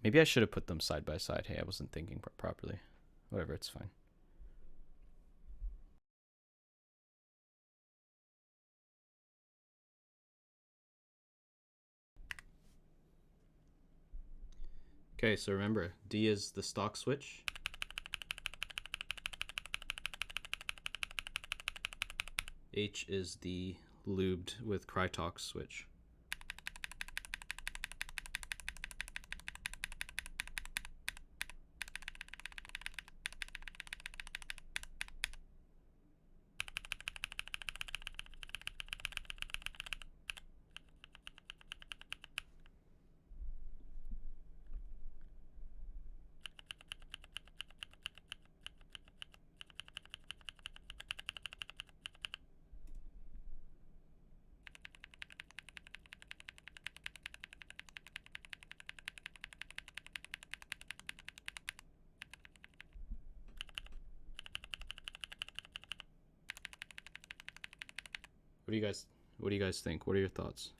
Maybe I should have put them side by side. Hey, I wasn't thinking properly. Whatever, it's fine. Okay, so remember, D is the stock switch. H is the lubed with Krytox switch. What do you guys think? What are your thoughts?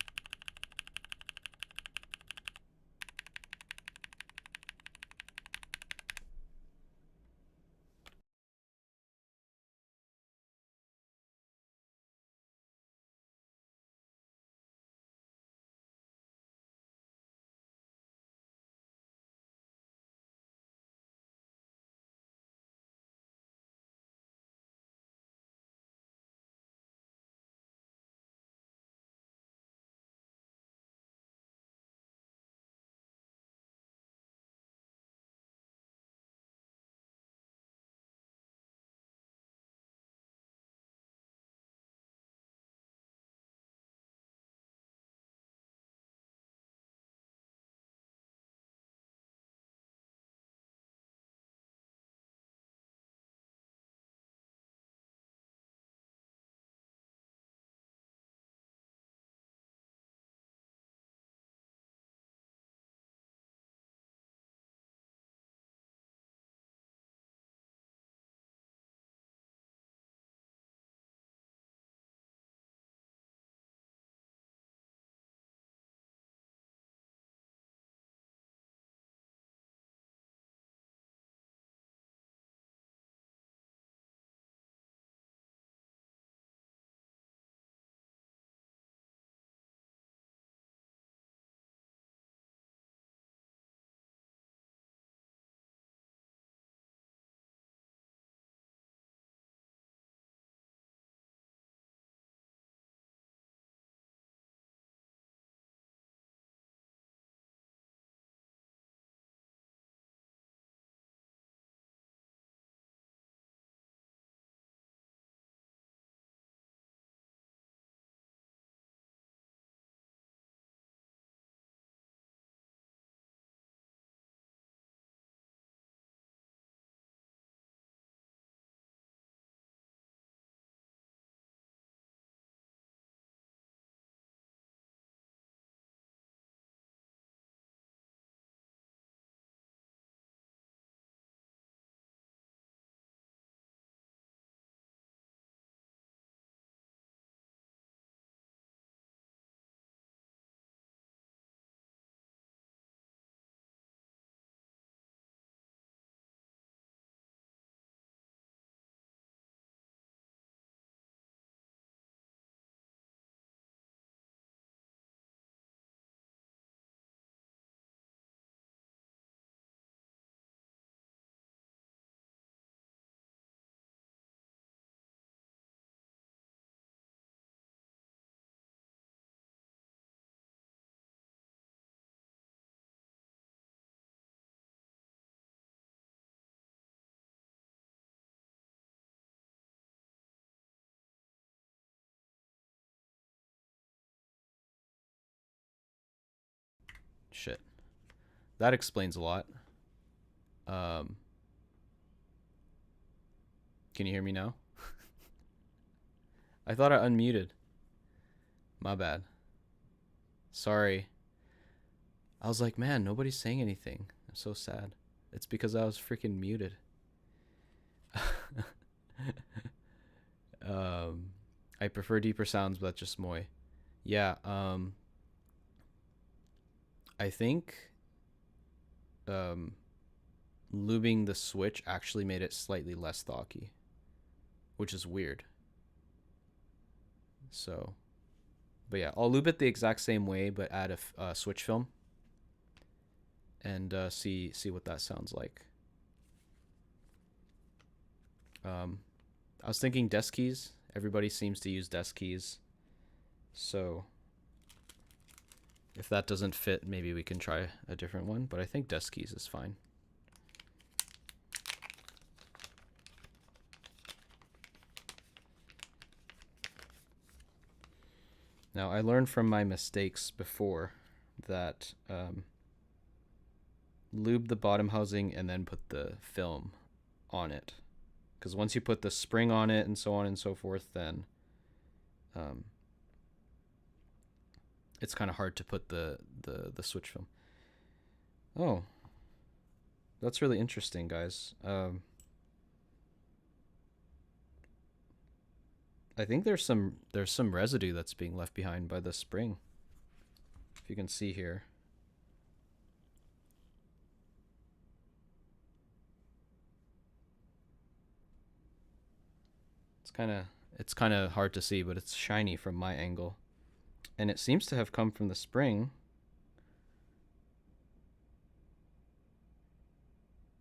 Shit. That explains a lot. Can you hear me now? I thought I unmuted. My bad. Sorry. I was like, man, nobody's saying anything. I'm so sad. It's because I was freaking muted. I prefer deeper sounds, but that's just moi. Yeah, I think lubing the switch actually made it slightly less thocky, which is weird. So, but yeah, I'll lube it the exact same way, but add a switch film and see what that sounds like. I was thinking desk keys. Everybody seems to use desk keys, so if that doesn't fit, maybe we can try a different one, but I think desk keys is fine. Now, I learned from my mistakes before that lube the bottom housing and then put the film on it. Because once you put the spring on it and so on and so forth, then it's kind of hard to put the switch film. Oh, that's really interesting, guys. I think there's some residue that's being left behind by the spring. If you can see here. It's kind of hard to see, but it's shiny from my angle. And it seems to have come from the spring.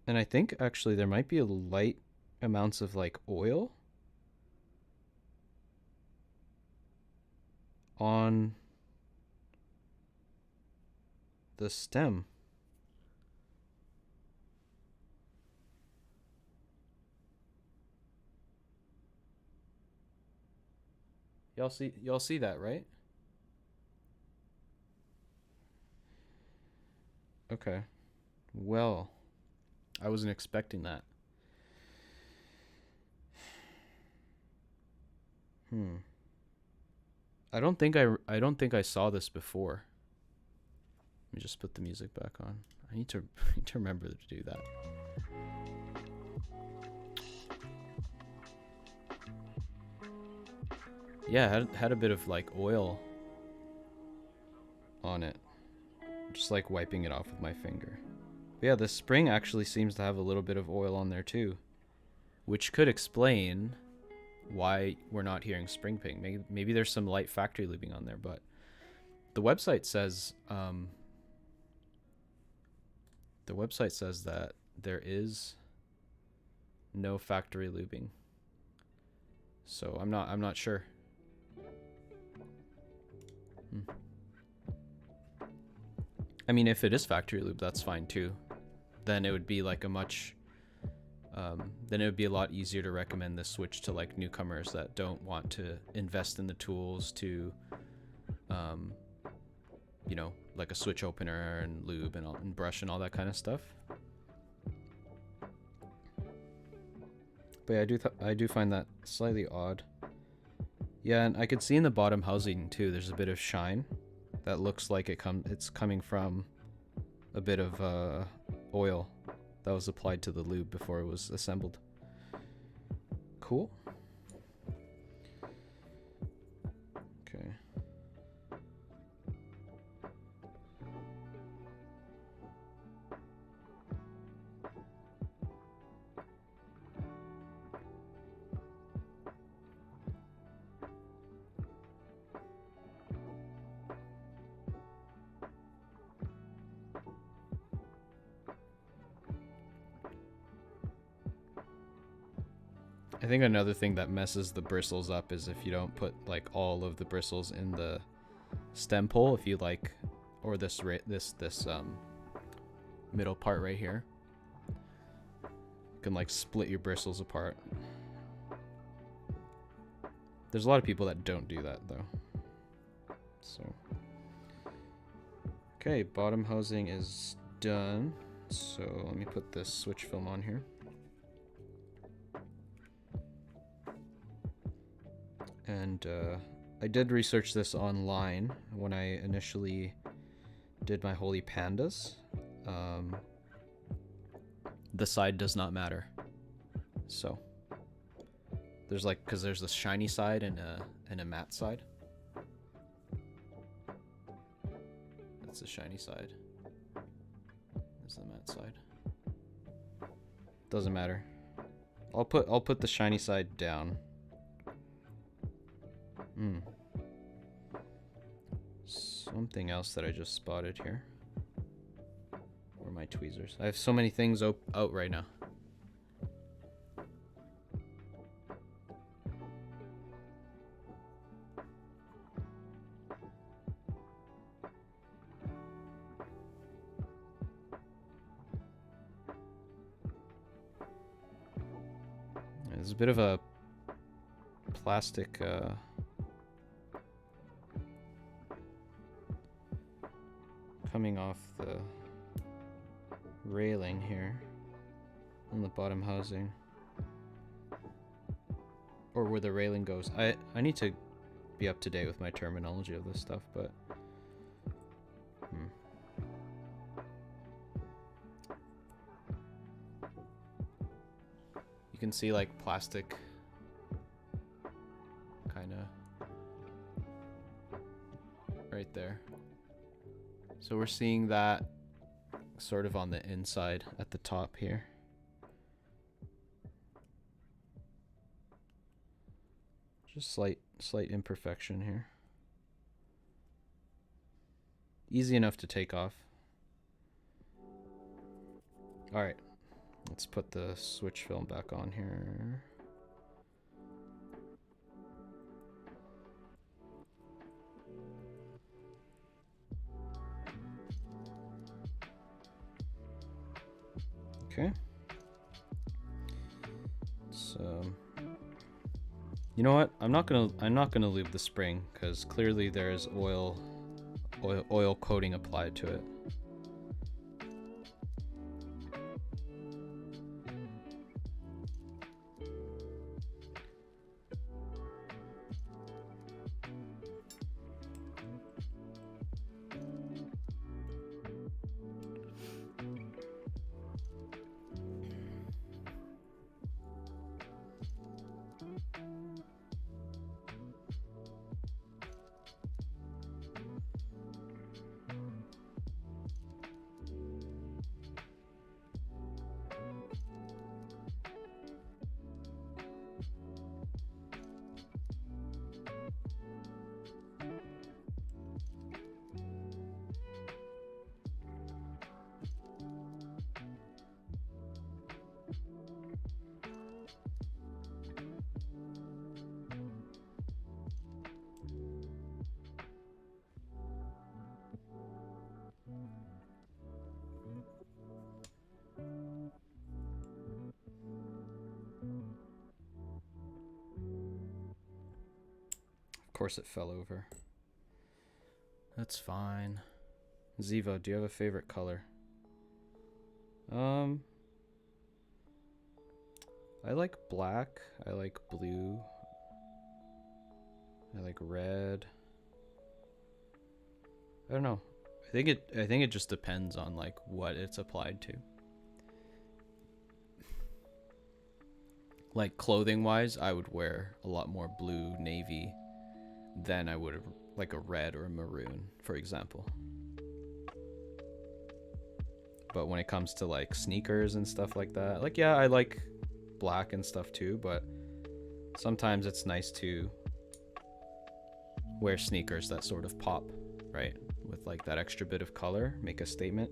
And I think actually there might be a light amounts of like oil on the stem. Y'all see that, right? Okay. Well, I wasn't expecting that. I don't think I saw this before. Let me just put the music back on. I need to remember to do that. Yeah, it had a bit of like oil on it. Just like wiping it off with my finger. But yeah, the spring actually seems to have a little bit of oil on there too, which could explain why we're not hearing spring ping. Maybe there's some light factory lubing on there, but the website says that there is no factory lubing. So I'm not sure. I mean, if it is factory lube, that's fine too. Then it would be like then it would be a lot easier to recommend this switch to like newcomers that don't want to invest in the tools to, you know, like a switch opener and lube and brush and all that kind of stuff. But yeah, I do find that slightly odd. Yeah, and I could see in the bottom housing too, there's a bit of shine that looks like it's coming from a bit of oil that was applied to the lube before it was assembled. Cool. Okay. I think another thing that messes the bristles up is if you don't put like all of the bristles in the stem pole, if you like, or this middle part right here, you can like split your bristles apart. There's a lot of people that don't do that though. So Okay, bottom housing is done. So let me put this switch film on here. And I did research this online when I initially did my Holy Pandas. The side does not matter. So there's like, because there's this shiny side and a matte side. That's the shiny side. There's the matte side. Doesn't matter. I'll put the shiny side down. Something else that I just spotted here. Where are my tweezers? I have so many things out right now. There's a bit of a plastic coming off the railing here on the bottom housing, or where the railing goes. I need to be up to date with my terminology of this stuff, but you can see like plastic kind of right there. So we're seeing that sort of on the inside at the top here. Just slight imperfection here. Easy enough to take off. All right, let's put the switch film back on here. Okay. So, you know what? I'm not gonna lube the spring because clearly there is oil coating applied to it. Of course it fell over. That's fine. Zivo, do you have a favorite color? I like black. I like blue. I like red. I don't know. I think it just depends on like what it's applied to. Like clothing wise, I would wear a lot more blue, navy than I would like a red or a maroon, for example. But when it comes to like sneakers and stuff like that, like yeah, I like black and stuff too, but sometimes it's nice to wear sneakers that sort of pop, right? With like that extra bit of color, make a statement.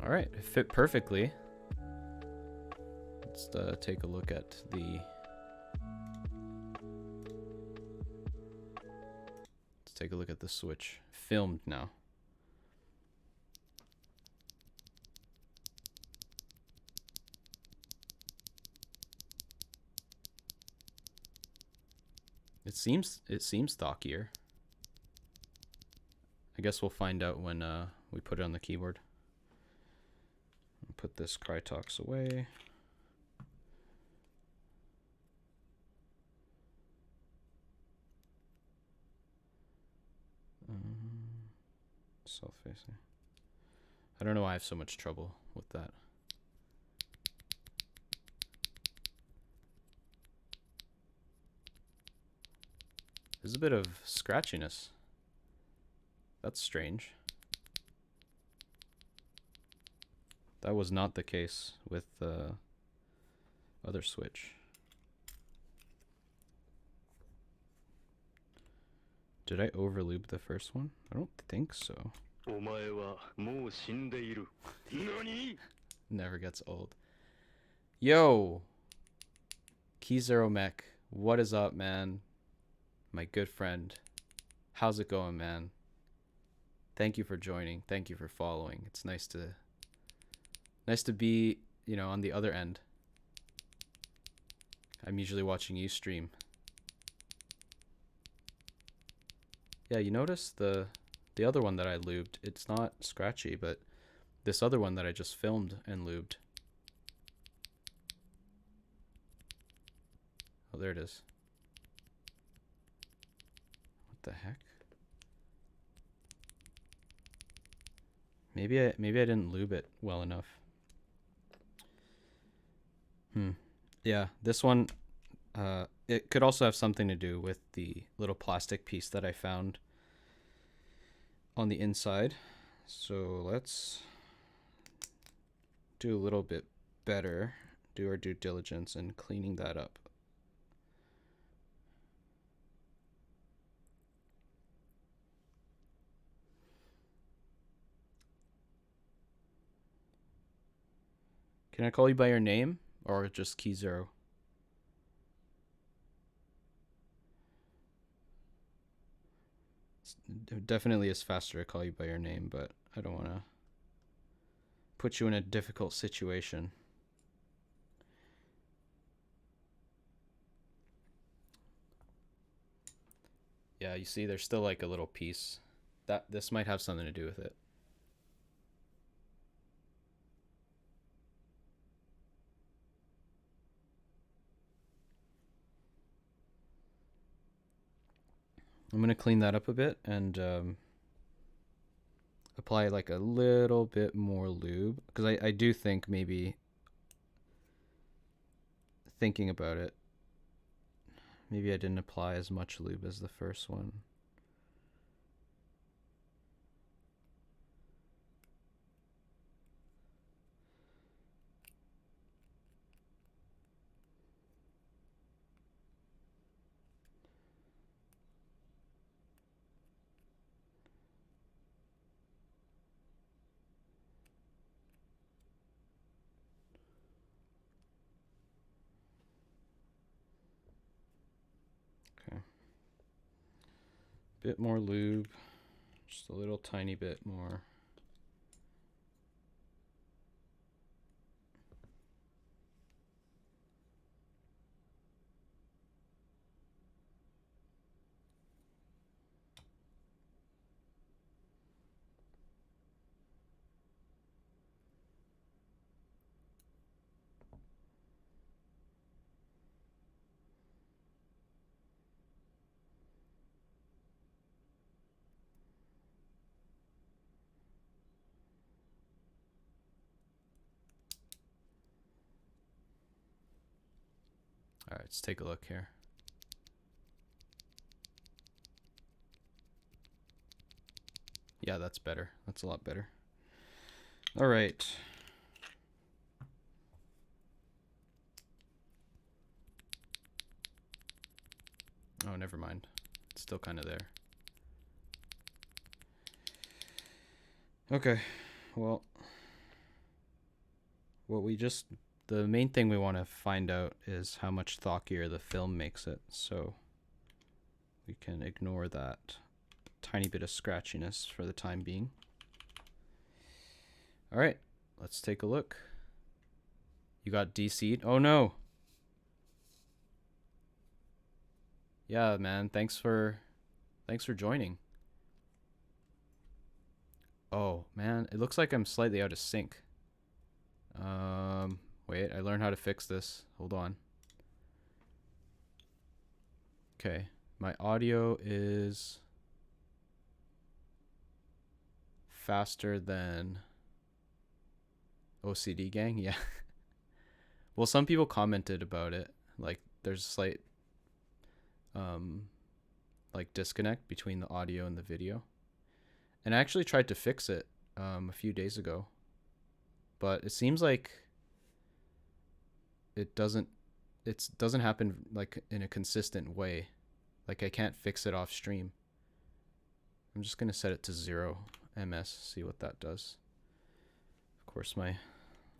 All right, it fit perfectly. Let's take a look at the take a look at the switch. Filmed now. It seems stockier. I guess we'll find out when we put it on the keyboard. I'll put this Crytox away. Self-facing. I don't know why I have so much trouble with that. There's a bit of scratchiness. That's strange. That was not the case with the other switch. Did I overlube the first one? I don't think so. Never gets old. Yo! Key0 Mech, what is up, man? My good friend. How's it going, man? Thank you for joining. Thank you for following. It's nice to be, you know, on the other end. I'm usually watching you stream. Yeah, you notice the other one that I lubed, it's not scratchy, but this other one that I just filmed and lubed. Oh, there it is. What the heck? Maybe I didn't lube it well enough. Yeah, this one, it could also have something to do with the little plastic piece that I found on the inside. So let's do a little bit better, do our due diligence in cleaning that up. Can I call you by your name or just Key0? It definitely is faster to call you by your name, but I don't want to put you in a difficult situation. Yeah, you see there's still like a little piece. This might have something to do with it. I'm going to clean that up a bit and apply like a little bit more lube, because I do think, maybe thinking about it, maybe I didn't apply as much lube as the first one. Bit more lube, just a little tiny bit more. All right, let's take a look here. Yeah, that's better. That's a lot better. All right. Oh, never mind. It's still kind of there. Okay, well, the main thing we want to find out is how much thockier the film makes it, so we can ignore that tiny bit of scratchiness for the time being. All right, let's take a look. You got DC'd? Oh no. Yeah, man, thanks for joining. Oh, man, it looks like I'm slightly out of sync. Wait, I learned how to fix this. Hold on. Okay, my audio is faster than OCD gang. Yeah. Well, some people commented about it. Like, there's a slight like disconnect between the audio and the video. And I actually tried to fix it a few days ago, but it seems like it doesn't happen like in a consistent way. Like, I can't fix it off stream. I'm just gonna set it to 0 ms, see what that does. Of course, my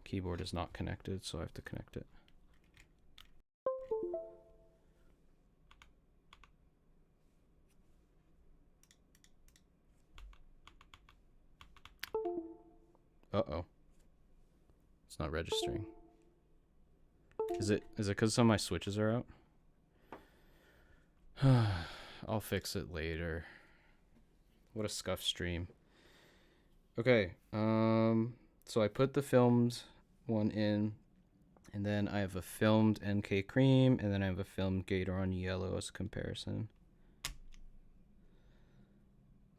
keyboard is not connected, so I have to connect it. Uh-oh. It's not registering. Is it because some of my switches are out? I'll fix it later. What a scuff stream. Okay, so I put the filmed one in, and then I have a filmed NK cream, and then I have a filmed Gator yellow as a comparison.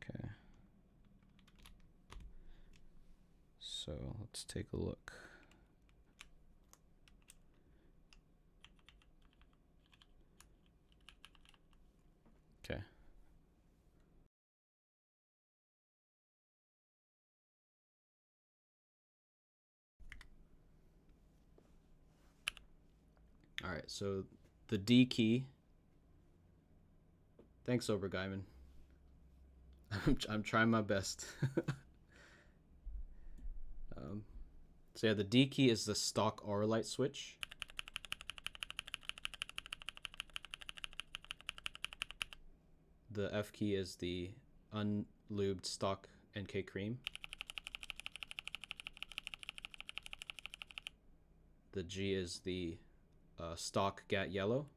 Okay. So let's take a look. Okay. All right, so the D key. Thanks, Obergeiman. I'm trying my best. So yeah, the D key is the stock Auralite switch. The F key is the unlubed stock NK cream. The G is the stock GAT yellow.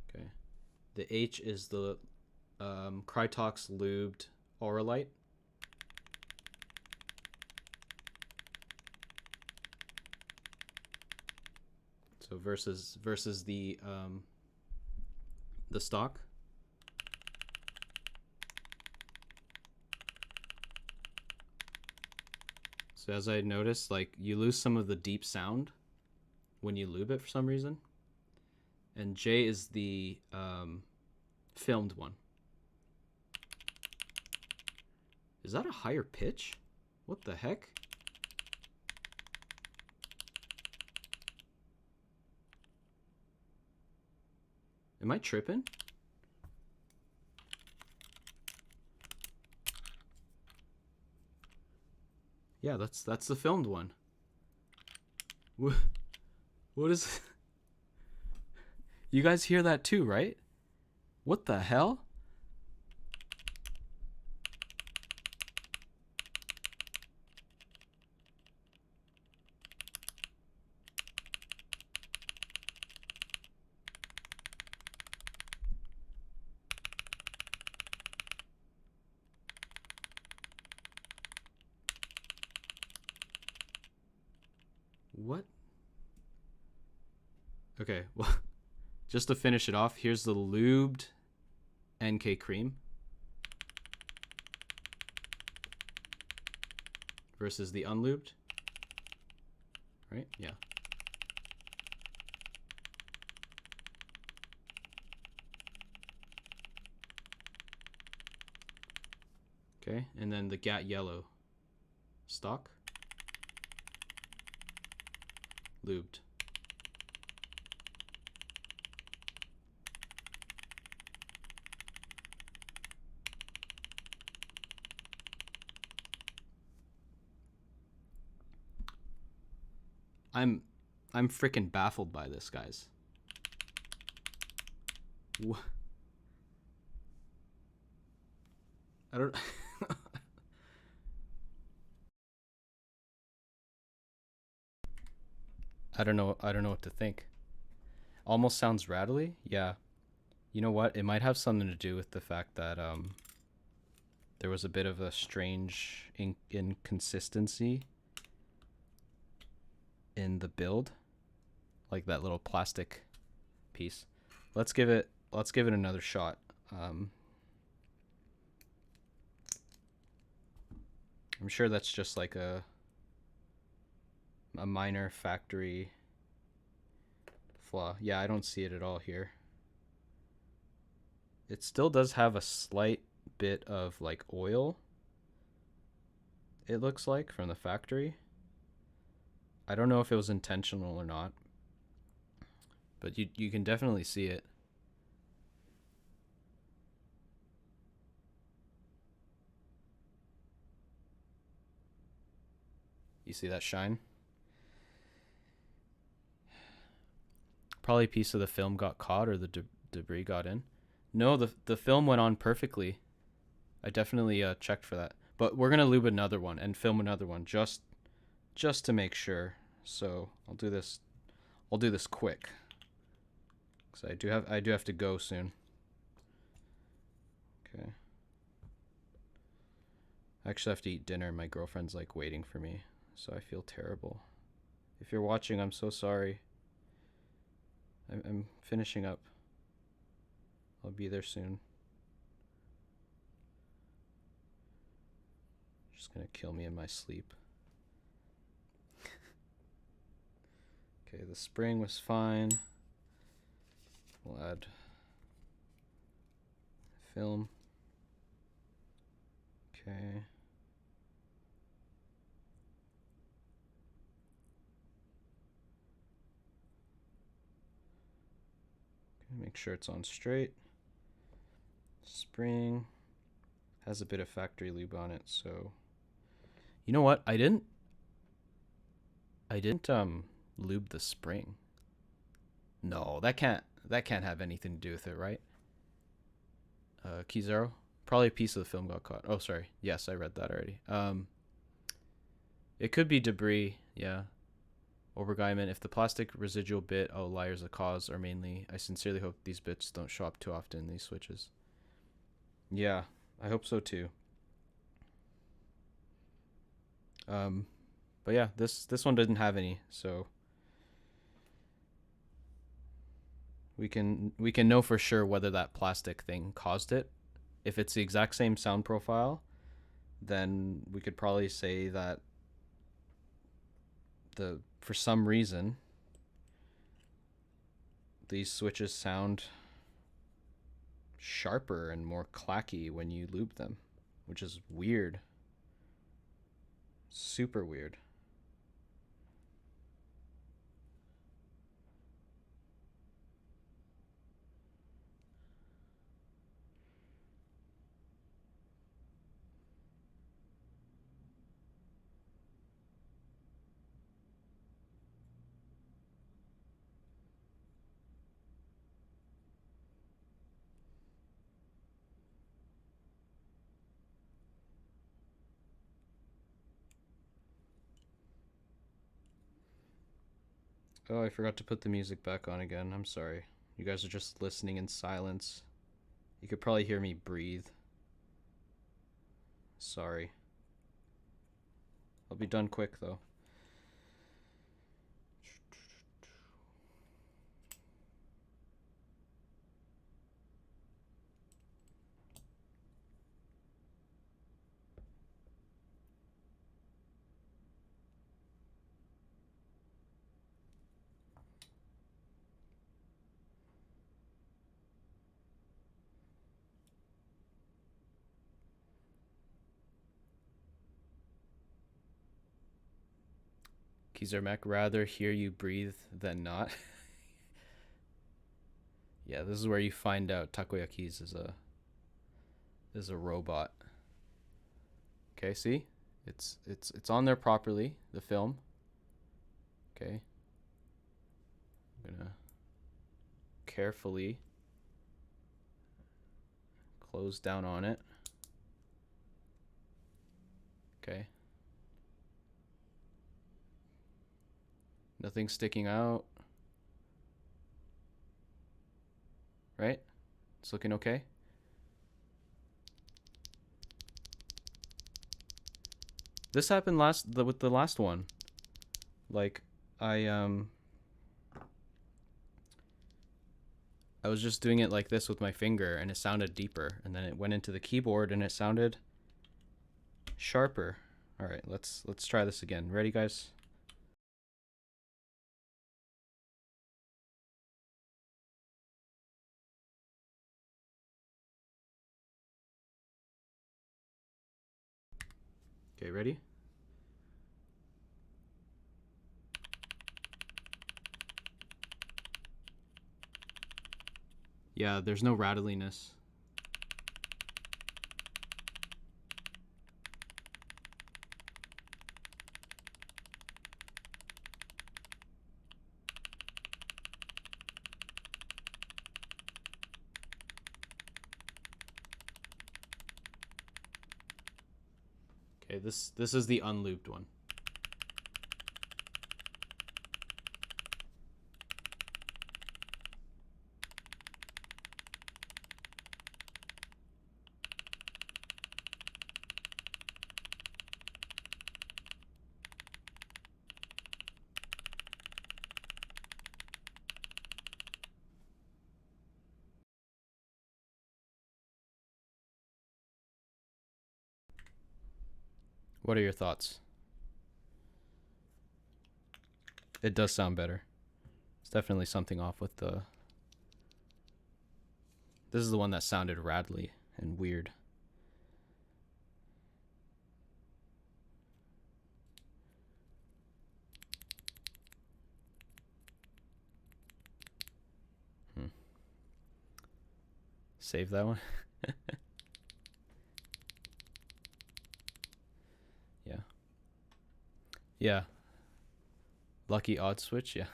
Okay. The H is the Krytox lubed Auralite. So versus the stock. So as I noticed, like, you lose some of the deep sound when you lube it for some reason. And J is the filmed one. Is that a higher pitch? What the heck? Am I tripping? Yeah, that's the filmed one. What is... You guys hear that too, right? What the hell? What? Okay, well, just to finish it off, here's the lubed NK cream versus the unlubed, right? Yeah. Okay, and then the GAT yellow stock, lubed. I'm I'm freaking baffled by this, guys. I don't I don't know what to think. Almost sounds rattly. Yeah. You know what? It might have something to do with the fact that there was a bit of a strange inconsistency in the build, like that little plastic piece. Let's give it another shot. I'm sure that's just like a minor factory flaw. Yeah, I don't see it at all here. It still does have a slight bit of like oil, it looks like, from the factory. I don't know if it was intentional or not, but you can definitely see it. You see that shine? Probably a piece of the film got caught, or the debris got in. No, the film went on perfectly. I definitely checked for that. But we're gonna lube another one and film another one just to make sure. So I'll do this quick, because I do have to go soon. Okay. I actually have to eat dinner. My girlfriend's like waiting for me, so I feel terrible. If you're watching, I'm so sorry. I'm finishing up. I'll be there soon. Just gonna kill me in my sleep. Okay, the spring was fine. We'll add film. Okay. Make sure it's on straight. Spring has a bit of factory lube on it, so you know what? I didn't lube the spring. No, that can't have anything to do with it, right? Key 0. Probably a piece of the film got caught. Oh, sorry. Yes, I read that already. It could be debris, yeah. Overguyment. If the plastic residual bit outliers the cause are mainly, I sincerely hope these bits don't show up too often in these switches. Yeah, I hope so too. But yeah, this one didn't have any, so we can know for sure whether that plastic thing caused it. If it's the exact same sound profile, then we could probably say that for some reason these switches sound sharper and more clacky when you lube them, which is weird. Super weird. Oh, I forgot to put the music back on again. I'm sorry. You guys are just listening in silence. You could probably hear me breathe. Sorry. I'll be done quick though. Kizarmak, rather hear you breathe than not. Yeah, this is where you find out Takoyakeys is a robot. Okay, see? It's on there properly, the film. Okay. I'm gonna carefully close down on it. Okay. Nothing sticking out. Right? It's looking okay. This happened with the last one. Like I was just doing it like this with my finger and it sounded deeper, and then it went into the keyboard and it sounded sharper. All right, let's try this again. Ready, guys? Okay, ready? Yeah, there's no rattliness. Okay, this is the unlubed one. What are your thoughts? It does sound better. It's definitely something off with the... This is the one that sounded rattly and weird. Save that one. Yeah. Yeah. Lucky odd switch, yeah.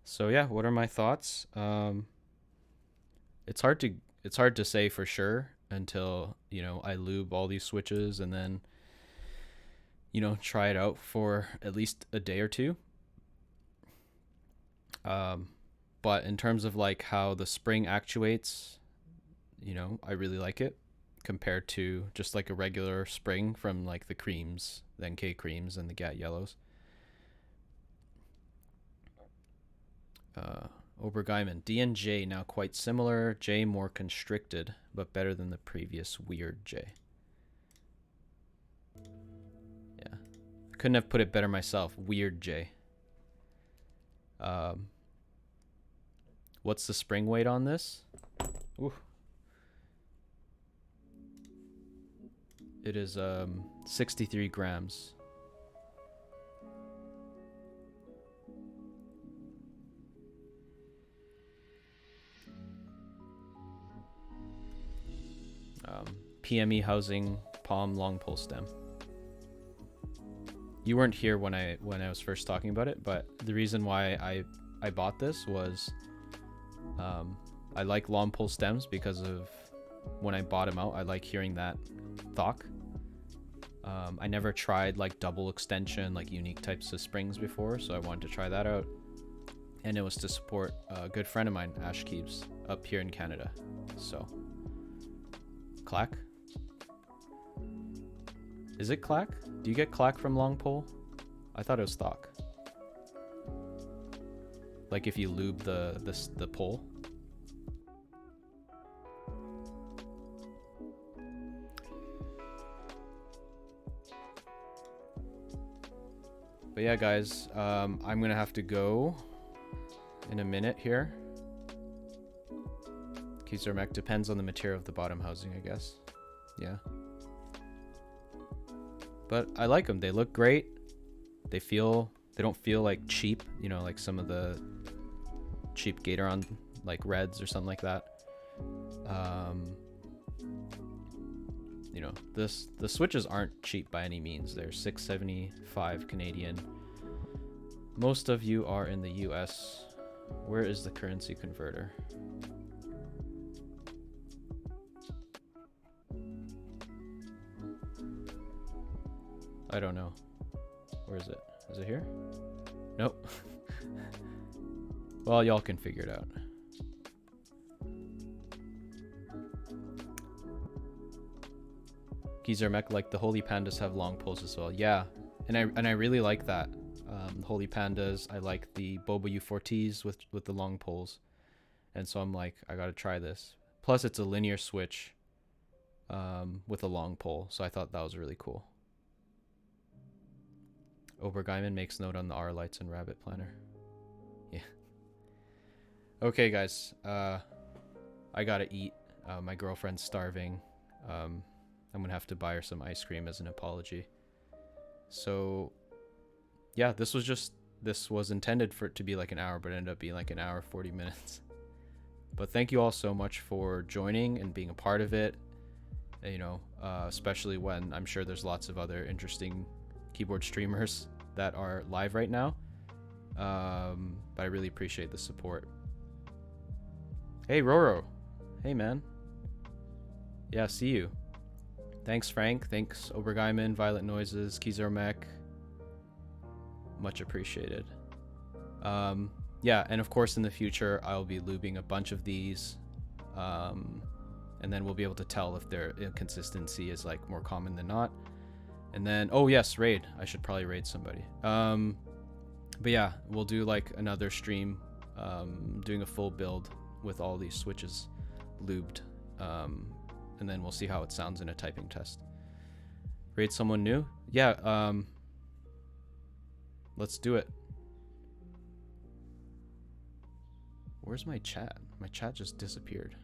So yeah, what are my thoughts? It's hard to say for sure until, you know, I lube all these switches and then, you know, try it out for at least a day or two. But in terms of like how the spring actuates, you know, I really like it compared to just like a regular spring from like the creams, the NK creams and the GAT yellows. Obergeiman, D and J now quite similar, J more constricted, but better than the previous weird J. Yeah, I couldn't have put it better myself, weird J. What's the spring weight on this? Ooh. It is 63 grams. PME housing, palm, long pole stem. You weren't here when I was first talking about it, but the reason why I bought this was I like long pole stems because of when I bought them out, I like hearing that thok. I never tried like double extension, like unique types of springs before, so I wanted to try that out. And it was to support a good friend of mine, Ashkeebs, up here in Canada. So, clack? Is it clack? Do you get clack from long pole? I thought it was thok. Like if you lube the pole. But yeah, guys, I'm gonna have to go in a minute here. Keys or mech depends on the material of the bottom housing, I guess. Yeah. But I like them. They look great. They don't feel like cheap, you know, like some of the cheap Gatoron like reds or something like that. You know, the switches aren't cheap by any means. They're $6.75 Canadian. Most of you are in the US. Where is the currency converter? I don't know. Where is it? Is it here? Nope. Well, y'all can figure it out. Geezer Mech, like the holy pandas have long poles as well. Yeah, and I really like that. The holy pandas. I like the Boba U4Ts with the long poles, and so I'm like, I gotta try this. Plus, it's a linear switch with a long pole, so I thought that was really cool. Obergeiman makes note on the Auralites and Rabbit Planner. Yeah. Okay, guys. I gotta eat. My girlfriend's starving. I'm gonna have to buy her some ice cream as an apology. So, yeah, this was intended for it to be like an hour, but it ended up being like an hour 40 minutes. But thank you all so much for joining and being a part of it. You know, especially when I'm sure there's lots of other interesting keyboard streamers that are live right now. But I really appreciate the support. Hey, Roro. Hey, man. Yeah, see you. Thanks, Frank. Thanks, Obergeiman, Violet Noises, Kizarmek. Much appreciated. Yeah, and of course in the future I'll be lubing a bunch of these. And then we'll be able to tell if their inconsistency is like more common than not. And then, oh yes, raid. I should probably raid somebody. But yeah, we'll do like another stream, doing a full build with all these switches lubed. And then we'll see how it sounds in a typing test. Raid someone new? Yeah, let's do it. Where's my chat? My chat just disappeared.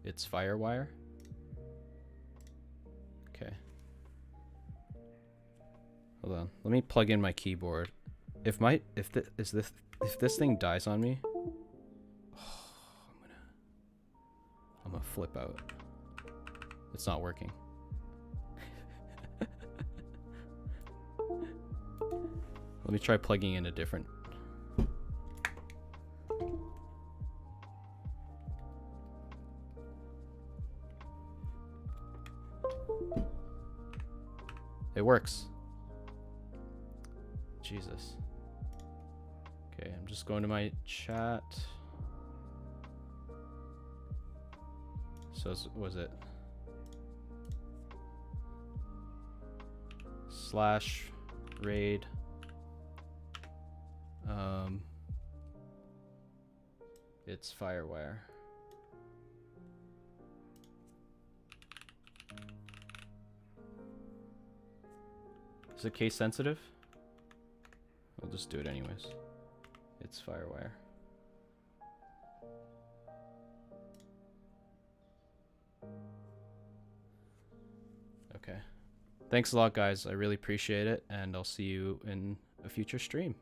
It's Firewire. Okay. Hold on. Let me plug in my keyboard. If this thing dies on me, I'm gonna flip out. It's not working. Let me try plugging in a different. It works. Jesus. Okay, I'm just going to my chat. So was it /raid it's Firewire. Is it case sensitive? I'll just do it anyways. It's Firewire. Okay. Thanks a lot, guys. I really appreciate it, and I'll see you in a future stream.